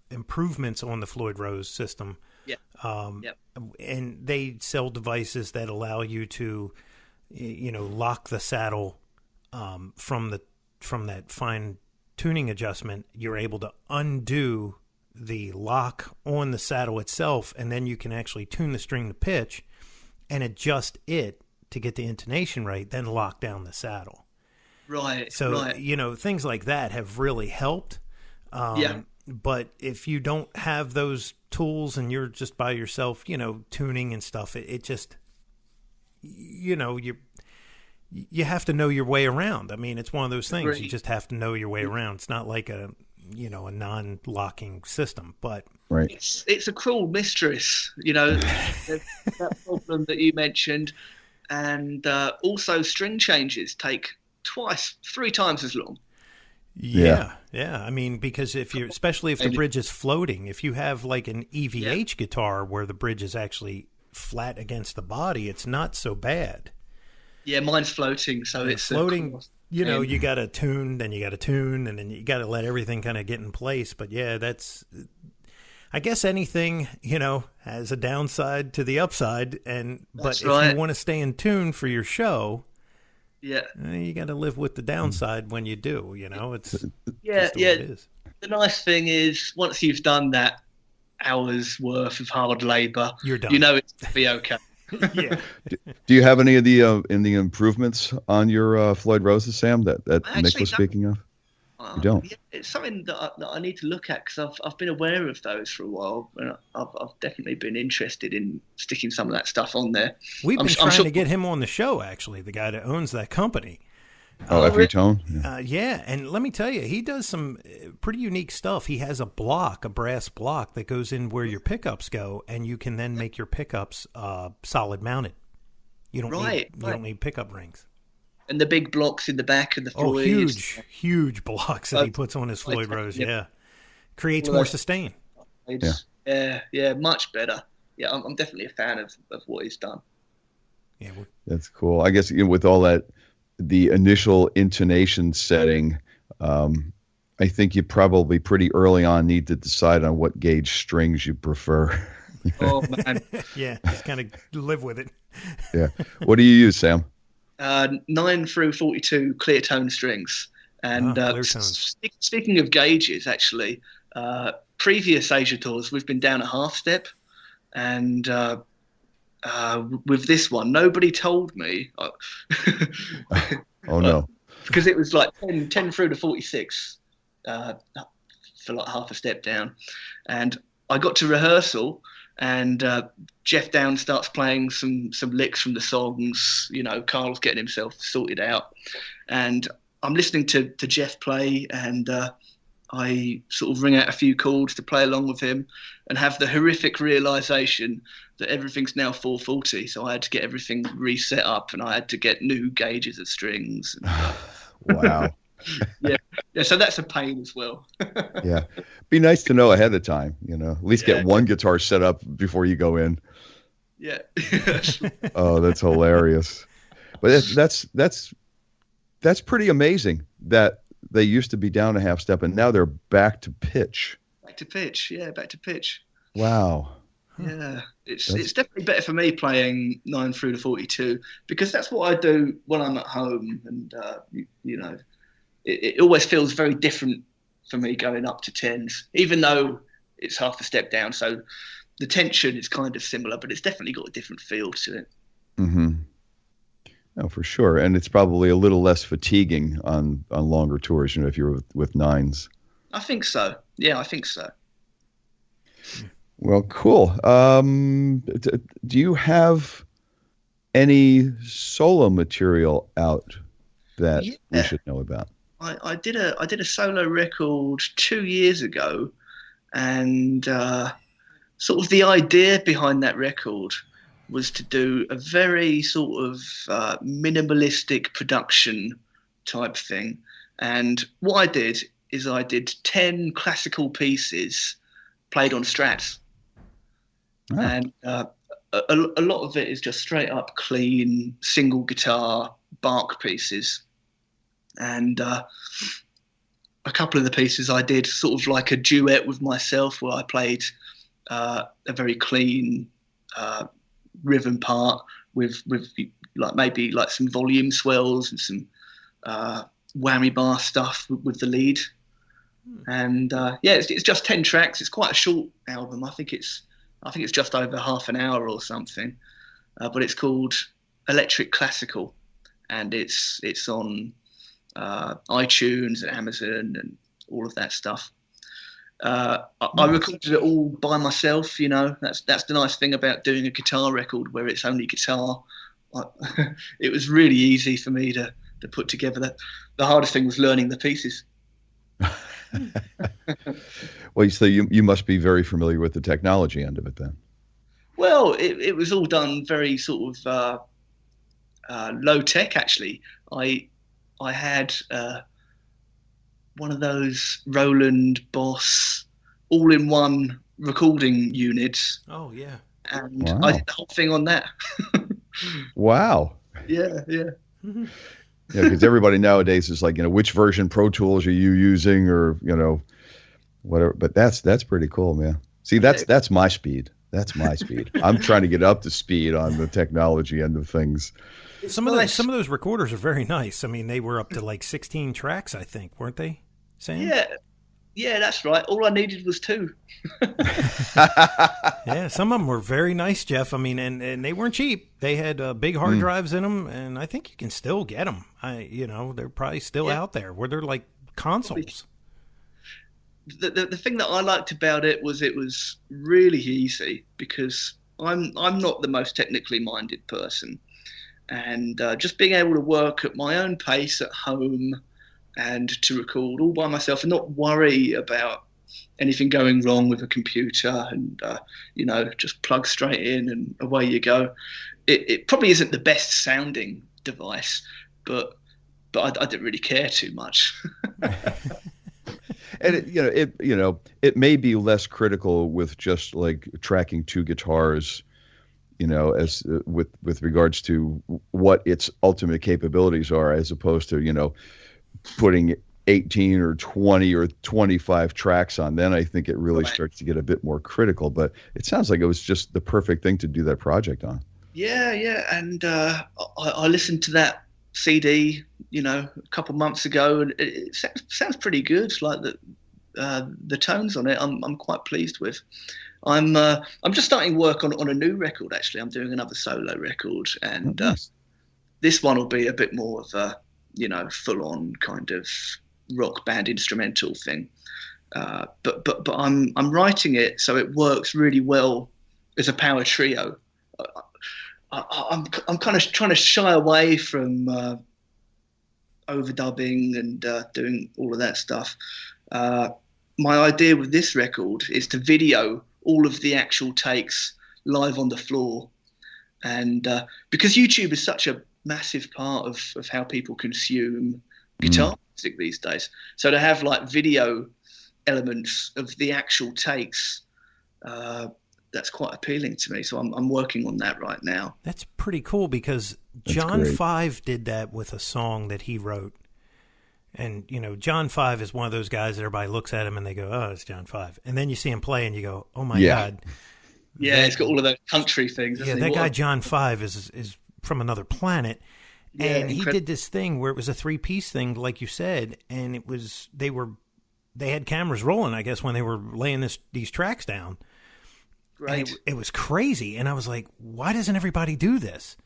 improvements on the Floyd Rose system. Yeah. And they sell devices that allow you to lock the saddle from that fine tuning adjustment. You're able to undo the lock on the saddle itself, and then you can actually tune the string to pitch and adjust it to get the intonation right, then lock down the saddle. Right. So, right. Things like that have really helped. But if you don't have those tools and you're just by yourself, tuning and stuff, it just, you have to know your way around. I mean, it's one of those things. Great. You just have to know your way around. It's not like a non-locking system, but right. It's a cruel mistress, that problem that you mentioned. And also string changes take 3 times as long. Yeah. I mean, because especially if the bridge is floating, if you have like an EVH guitar where the bridge is actually flat against the body, it's not so bad. Yeah, mine's floating, so it's floating. You got to tune, then you got to tune, and then you got to let everything kind of get in place. But yeah, I guess anything, has a downside to the upside. But if you want to stay in tune for your show, you got to live with the downside when you do. It's just the way it is. The nice thing is, once you've done that hour's worth of hard labor, you're done. It's to be okay. Yeah. Do you have any of the improvements on your Floyd Roses, Sam, that Nick was speaking of? You don't. Yeah, it's something that I need to look at because I've been aware of those for a while, and I've definitely been interested in sticking some of that stuff on there. We've been trying to get him on the show, actually, the guy that owns that company. Oh, FU Tone? Yeah, and let me tell you, he does some pretty unique stuff. He has a brass block that goes in where your pickups go, and you can then make your pickups solid mounted. You don't need pickup rings. And the big blocks in the back of the Floyd. Huge blocks that he puts on his Floyd Rose. Yeah, creates more sustain. Yeah, much better. Yeah, I'm definitely a fan of what he's done. Yeah, that's cool. I guess with all that, the initial intonation setting, I think you probably pretty early on need to decide on what gauge strings you prefer. Oh man. Yeah, just kind of live with it. Yeah. What do you use, Sam? 9 through 42 clear tone strings. And clear tones. Speaking of gauges, actually, previous Asia tours, we've been down a half step. And with this one, nobody told me. Oh, no. Because it was like 10 through to 46 for like half a step down. And I got to rehearsal, and Jeff Down starts playing some licks from the songs. Carl's getting himself sorted out. And I'm listening to Jeff play, and I sort of ring out a few chords to play along with him, and have the horrific realization that everything's now 440. So I had to get everything reset up, and I had to get new gauges of strings. Wow. yeah. So that's a pain as well. Yeah. Be nice to know ahead of time, at least get one guitar set up before you go in. Yeah. Oh, that's hilarious. But that's pretty amazing that they used to be down a half step and now they're back to pitch. Back to pitch. Yeah, back to pitch. Wow. Yeah, it's definitely better for me playing 9 through to 42, because that's what I do when I'm at home, and it always feels very different for me going up to 10s, even though it's half a step down. So the tension is kind of similar, but it's definitely got a different feel to it. Mm-hmm. Oh, for sure. And it's probably a little less fatiguing on longer tours, if you're with 9s. I think so. Yeah, I think so. Well, cool. Do you have any solo material out that we should know about? I did a solo record 2 years ago, and sort of the idea behind that record was to do a very sort of minimalistic production type thing. And what I did is I did 10 classical pieces played on Strats. Oh. And a lot of it is just straight up clean single guitar Bach pieces. And a couple of the pieces I did sort of like a duet with myself, where I played a very clean rhythm part with like maybe like some volume swells and some whammy bar stuff with the lead. And it's just 10 tracks. It's quite a short album. I think it's just over half an hour or something, but it's called Electric Classical, and it's on iTunes and Amazon and all of that stuff. I recorded it all by myself. That's the nice thing about doing a guitar record where it's only guitar. It was really easy for me to put together. The hardest thing was learning the pieces. Well, so you must be very familiar with the technology end of it then. Well, it was all done very sort of low tech, actually. I had one of those Roland Boss all-in-one recording units. Oh, yeah. And wow. I did the whole thing on that. Wow. Yeah. Mm-hmm. Yeah, because everybody nowadays is like, which version Pro Tools are you using, or whatever. But that's pretty cool, man. See, that's my speed. That's my speed. I'm trying to get up to speed on the technology end of things. Some of those recorders are very nice. I mean, they were up to like 16 tracks, I think, weren't they, Sam? Yeah, that's right. All I needed was 2. Yeah, some of them were very nice, Jeff. I mean, and they weren't cheap. They had big hard drives in them, and I think you can still get them. They're probably still out there where they're like consoles. The thing that I liked about it was really easy, because I'm not the most technically minded person, and just being able to work at my own pace at home and to record all by myself and not worry about anything going wrong with a computer, and just plug straight in and away you go. It probably isn't the best sounding device, but I didn't really care too much. And it may be less critical with just like tracking 2 guitars, as with regards to what its ultimate capabilities are, as opposed to putting 18 or 20 or 25 tracks on. Then I think it really starts to get a bit more critical. But it sounds like it was just the perfect thing to do that project on. Yeah, and I listened to that CD, a couple months ago, and it sounds pretty good. Like the tones on it, I'm quite pleased with. I'm just starting work on a new record. Actually, I'm doing another solo record, and this one will be a bit more of a full-on kind of rock band instrumental thing. But I'm writing it so it works really well as a power trio. I'm kind of trying to shy away from overdubbing and doing all of that stuff. my idea with this record is to video all of the actual takes live on the floor. And because YouTube is such a massive part of how people consume guitar music these days, so to have like video elements of the actual takes, that's quite appealing to me. So I'm working on that right now. That's pretty cool, because John 5 did that with a song that he wrote. And, you know, John 5 is one of those guys that everybody looks at him and they go, oh, it's John 5. And then you see him play and you go, oh, my God. Yeah, it's got all of those country things. Yeah, that guy John 5 is from another planet. And he did this thing where it was a 3-piece thing, like you said, and it was they had cameras rolling, I guess, when they were laying these tracks down. Right. And it was crazy. And I was like, why doesn't everybody do this?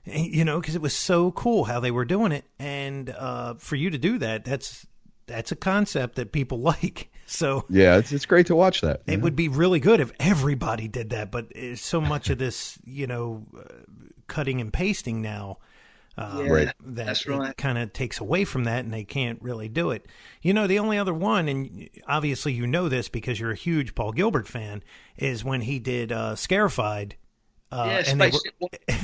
And, you know, because it was so cool how they were doing it. And for you to do that, that's a concept that people like. So yeah, it's great to watch that. It would be really good if everybody did that. But so much of this, you know, cutting and pasting now, that's right, it kind of takes away from that, and they can't really do it. You know, the only other one, and obviously you know this because you're a huge Paul Gilbert fan, is when he did Scarified. And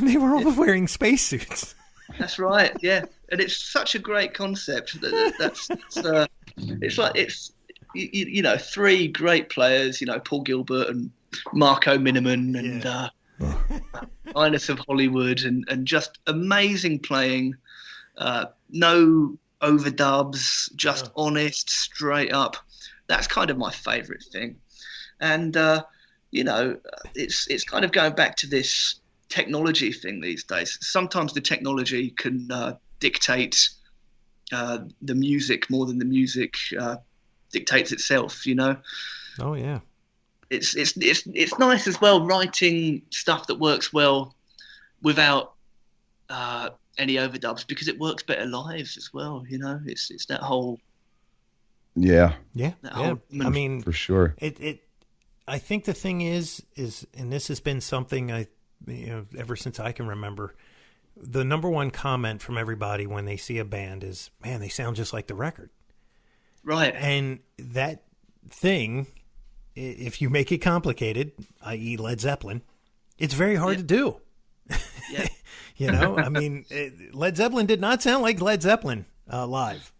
they were all wearing spacesuits. That's right, yeah. And it's such a great concept. It's you know, 3 great players, you know, Paul Gilbert and Marco Miniman and Ines of Hollywood, and just amazing playing. No overdubs, just honest, straight up. That's kind of my favorite thing. And you know, it's kind of going back to this technology thing these days. Sometimes the technology can dictate the music more than the music dictates itself, you know. Oh yeah. It's nice as well, writing stuff that works well without any overdubs, because it works better live as well, you know. It's that whole I mean, for sure. I think the thing is, and this has been something ever since I can remember, the number one comment from everybody when they see a band is, man, they sound just like the record. Right. And that thing, if you make it complicated, i.e. Led Zeppelin, it's very hard to do. Yeah. You know, I mean, Led Zeppelin did not sound like Led Zeppelin live.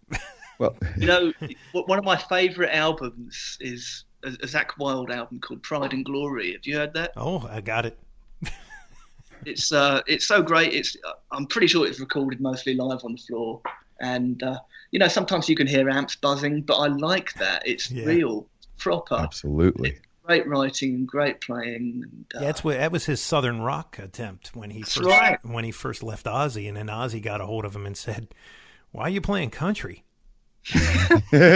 Well, you know, one of my favorite albums is a Zakk Wylde album called Pride and Glory. Have you heard that? Oh, I got it. It's so great. I'm pretty sure it's recorded mostly live on the floor, and you know, sometimes you can hear amps buzzing, but I like that. It's real, proper. Absolutely. It's great writing and great playing. And, that was his Southern rock attempt when he first left Ozzy, and then Ozzy got a hold of him and said, "Why are you playing country?" yeah,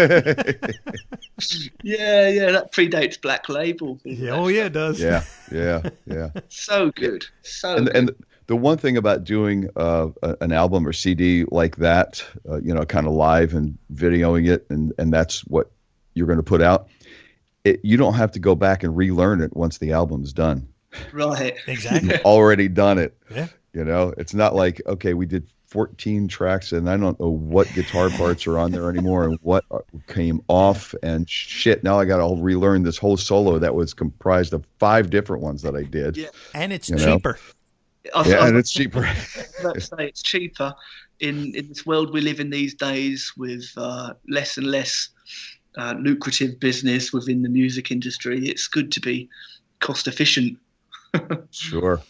that predates Black Label. It does. Yeah. So good. And the one thing about doing an album or CD like that, you know, kind of live and videoing it, and that's what you're going to put out, you don't have to go back and relearn it once the album's done. Right. Exactly. You've already done it. Yeah. You know, it's not like, okay, we did 14 tracks and I don't know what guitar parts are on there anymore and what came off and shit. Now I got to relearn this whole solo that was comprised of 5 different ones that I did. Yeah. And it's cheaper. And it's cheaper. Let's say it's cheaper in this world we live in these days, with less and less lucrative business within the music industry. It's good to be cost efficient. Sure.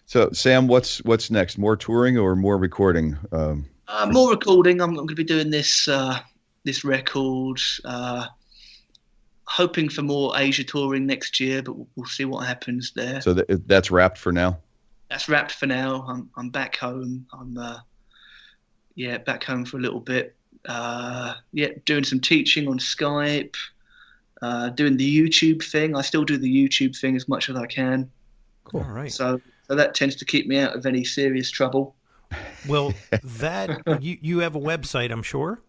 So, Sam, what's next? More touring or more recording? More recording. I'm going to be doing this record. Hoping for more Asia touring next year, but we'll see what happens there. So that's wrapped for now? That's wrapped for now. I'm back home. I'm back home for a little bit. Doing some teaching on Skype. Doing the YouTube thing. I still do the YouTube thing as much as I can. Cool. All right. So that tends to keep me out of any serious trouble. Well, that you have a website, I'm sure.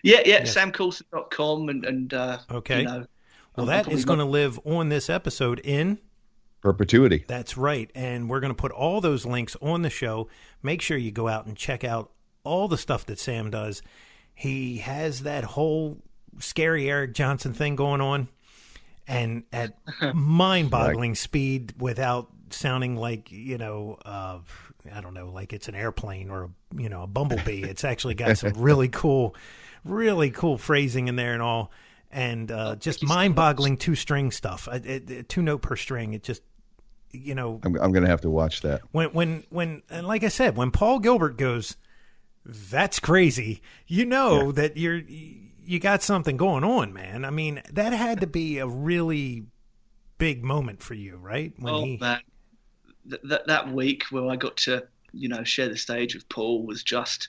Yeah, yes. samcoulson.com and okay. You know, well, that is going to live on this episode in perpetuity. That's right, and we're going to put all those links on the show. Make sure you go out and check out all the stuff that Sam does. He has that whole scary Eric Johnson thing going on, and at mind-boggling speed without sounding like, I don't know, like it's an airplane or a bumblebee. It's actually got some really cool phrasing in there and all, and just mind-boggling two-string stuff. 2-note per string. It just, I'm going to have to watch that. When and like I said, when Paul Gilbert goes, that's crazy, that you got something going on, man. I mean, that had to be a really big moment for you, right? Man. That week where I got to, share the stage with Paul was just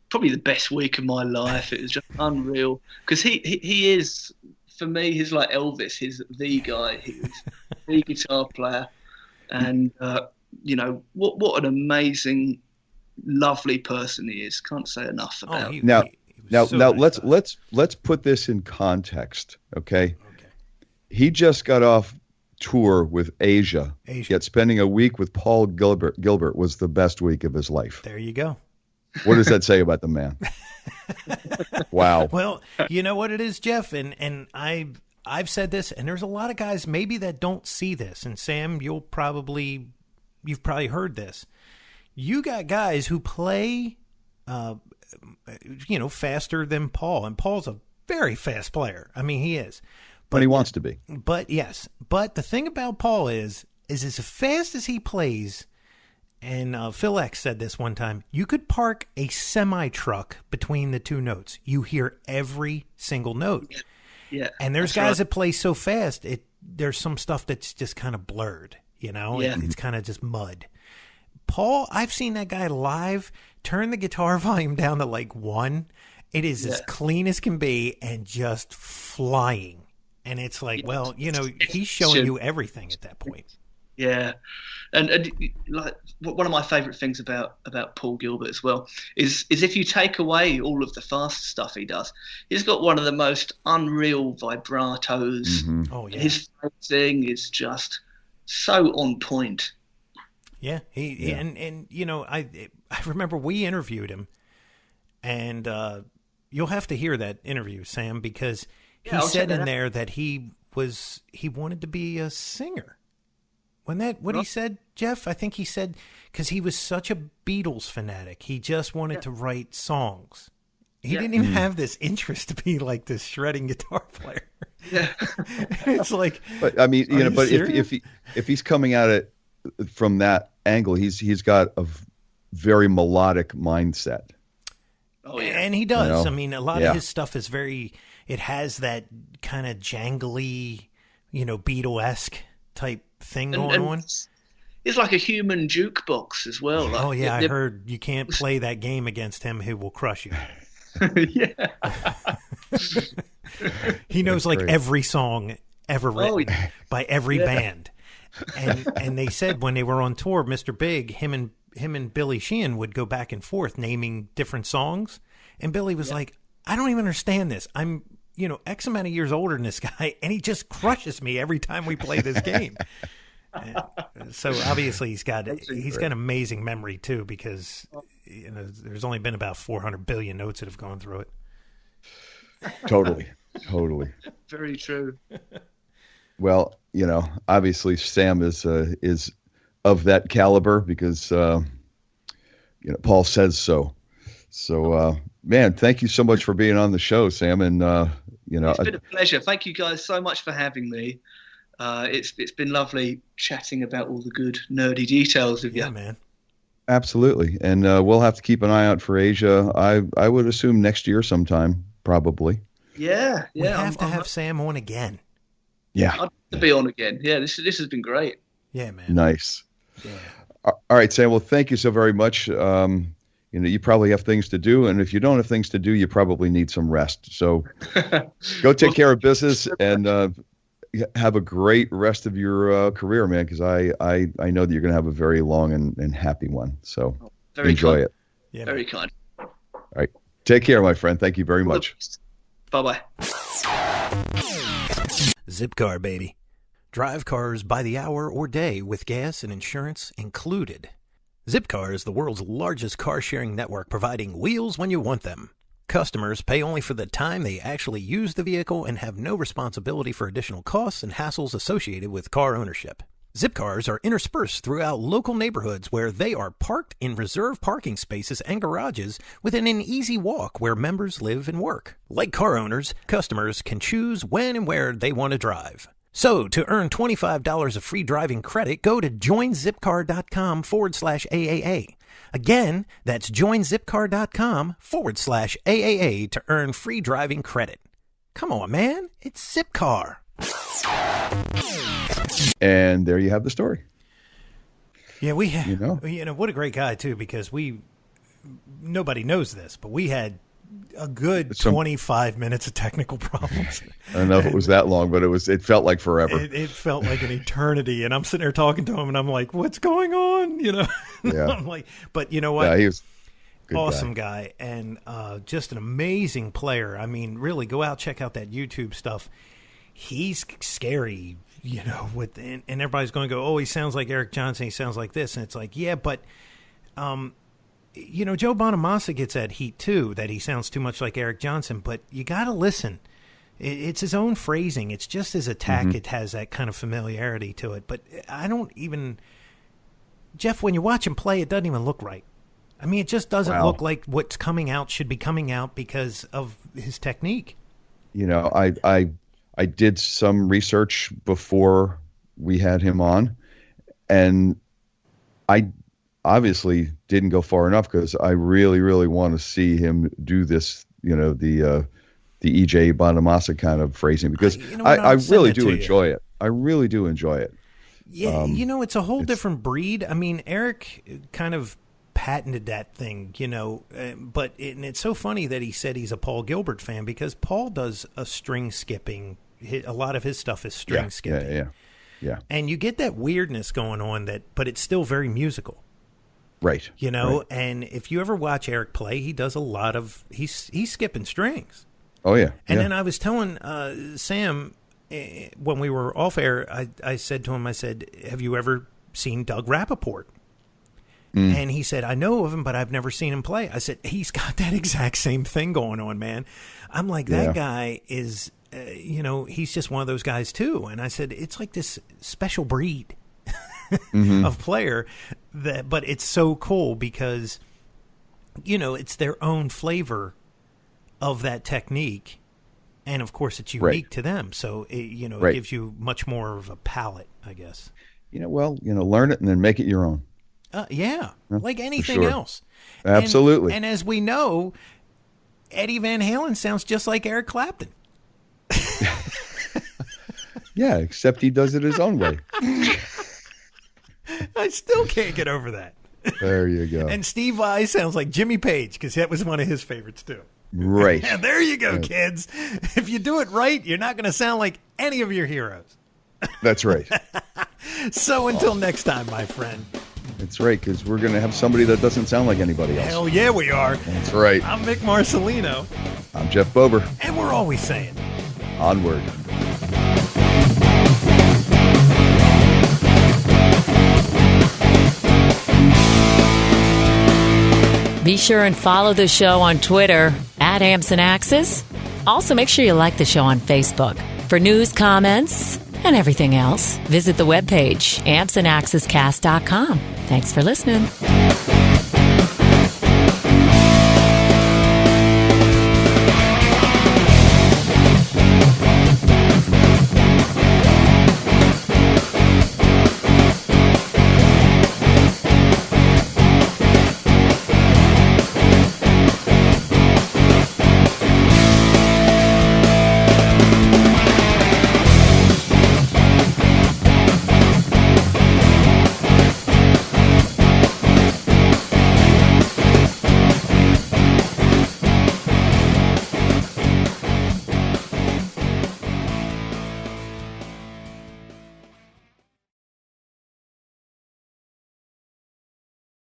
probably the best week of my life. It was just unreal because he is, for me, he's like Elvis. He's the guy. He was the guitar player, and what an amazing, lovely person he is. Can't say enough about him. Now, let's put this in context, okay? He just got off tour with Asia. Yet spending a week with Paul Gilbert was the best week of his life. There you go. What does that say about the man? Wow. Well, you know what it is, Jeff, and I've said this, and there's a lot of guys maybe that don't see this. And Sam, you've probably heard this. You got guys who play, faster than Paul, and Paul's a very fast player. I mean, he is. But he wants to be. But yes. But the thing about Paul is as fast as he plays, and Phil X said this one time, you could park a semi-truck between the two notes. You hear every single note. Yeah. And there's guys that play so fast, there's some stuff that's just kind of blurred, Yeah. It's kind of just mud. Paul, I've seen that guy live turn the guitar volume down to like 1. It is as clean as can be and just flying. And it's like, he's showing you everything at that point. Yeah. And like one of my favorite things about Paul Gilbert as well is if you take away all of the fast stuff he does, he's got one of the most unreal vibratos. Mm-hmm. Oh, yeah. His phrasing is just so on point. Yeah. I remember we interviewed him, and you'll have to hear that interview, Sam, because he said in there that he wanted to be a singer. Wasn't that what he said, Jeff? I think he said because he was such a Beatles fanatic, he just wanted to write songs. He didn't even have this interest to be like this shredding guitar player. Yeah, it's like. But I mean, but if he's coming at it from that angle, he's got a very melodic mindset. Oh yeah, and he does. I mean, a lot of his stuff is very. It has that kind of jangly, Beatle-esque type thing going on. It's like a human jukebox as well. Like, I heard you can't play that game against him; he will crush you. Yeah. He knows like every song ever written by every band. And they said when they were on tour, Mr. Big, him and Billy Sheehan would go back and forth naming different songs. And Billy was like, I don't even understand this. I'm, X amount of years older than this guy, and he just crushes me every time we play this game. So obviously he's got amazing memory too, because there's only been about 400 billion notes that have gone through it. Totally. Very true. Well, obviously Sam is of that caliber because Paul says so. So, man, thank you so much for being on the show, Sam. And it's been a pleasure. Thank you guys so much for having me. It's been lovely chatting about all the good nerdy details of you. Yeah, man. Absolutely, and we'll have to keep an eye out for Asia. I would assume next year sometime, probably. Yeah. We have to have Sam on again. Yeah, I'd love to be on again. Yeah, this has been great. Yeah, man. Nice. Yeah. All right, Sam. Well, thank you so very much. You probably have things to do, and if you don't have things to do, you probably need some rest. So go take care of business and have a great rest of your career, man, because I know that you're going to have a very long and happy one. So enjoy it. Yeah, very kind. All right. Take care, my friend. Thank you very much. Bye-bye. Zipcar, baby. Drive cars by the hour or day with gas and insurance included. Zipcar is the world's largest car-sharing network, providing wheels when you want them. Customers pay only for the time they actually use the vehicle and have no responsibility for additional costs and hassles associated with car ownership. Zipcars are interspersed throughout local neighborhoods where they are parked in reserved parking spaces and garages within an easy walk where members live and work. Like car owners, customers can choose when and where they want to drive. So, to earn $25 of free driving credit, go to joinzipcar.com/AAA. Again, that's joinzipcar.com/AAA to earn free driving credit. Come on, man. It's Zipcar. And there you have the story. Yeah, we have, what a great guy, too, because nobody knows this, but we had a good 25 minutes of technical problems. I don't know if it was that long, but it felt like forever. It felt like an eternity, and I'm sitting there talking to him, and I'm like, "What's going on?" Yeah. I'm like, but you know what? Yeah, he was good awesome guy, and just an amazing player. I mean, really, go out, check out that YouTube stuff. He's scary, and everybody's going to go, "Oh, he sounds like Eric Johnson. He sounds like this," and it's like, yeah, but. Joe Bonamassa gets that heat, too, that he sounds too much like Eric Johnson, but you got to listen. It's his own phrasing. It's just his attack. Mm-hmm. It has that kind of familiarity to it. But I don't even... Jeff, when you watch him play, it doesn't even look right. I mean, it just doesn't look like what's coming out should be coming out because of his technique. I did some research before we had him on, and I obviously didn't go far enough because I really, really want to see him do this, the EJ Bonamassa kind of phrasing, because I really do enjoy it. I really do enjoy it. Yeah, it's a whole different breed. I mean, Eric kind of patented that thing, but it's so funny that he said he's a Paul Gilbert fan because Paul does a string skipping. A lot of his stuff is string skipping. Yeah. And you get that weirdness going on but it's still very musical. Right. Right. And if you ever watch Eric play, he does a lot of he's skipping strings. Oh yeah. And then I was telling Sam when we were off air, I said to him, I said, "Have you ever seen Doug Rappaport?" And he said, "I know of him, but I've never seen him play." I said, "He's got that exact same thing going on, man." I'm like, that guy is, he's just one of those guys too. And I said, it's like this special breed. Of player but it's so cool because it's their own flavor of that technique, and of course it's unique to them, so it gives you much more of a palette, I guess. Learn it and then make it your own. Like anything else. Absolutely. And as we know, Eddie Van Halen sounds just like Eric Clapton. Yeah, except he does it his own way. I still can't get over that. There you go. And Steve Vai sounds like Jimmy Page because that was one of his favorites too. Right. There you go, kids. If you do it right, you're not going to sound like any of your heroes. That's right. So until next time, my friend. That's right, because we're going to have somebody that doesn't sound like anybody else. Hell yeah, we are. That's right. I'm Mick Marcelino. I'm Jeff Bober. And we're always saying, onward. Be sure and follow the show on Twitter @AmpsandAxes. Also, make sure you like the show on Facebook. For news, comments, and everything else, visit the webpage ampsandaxescast.com. Thanks for listening.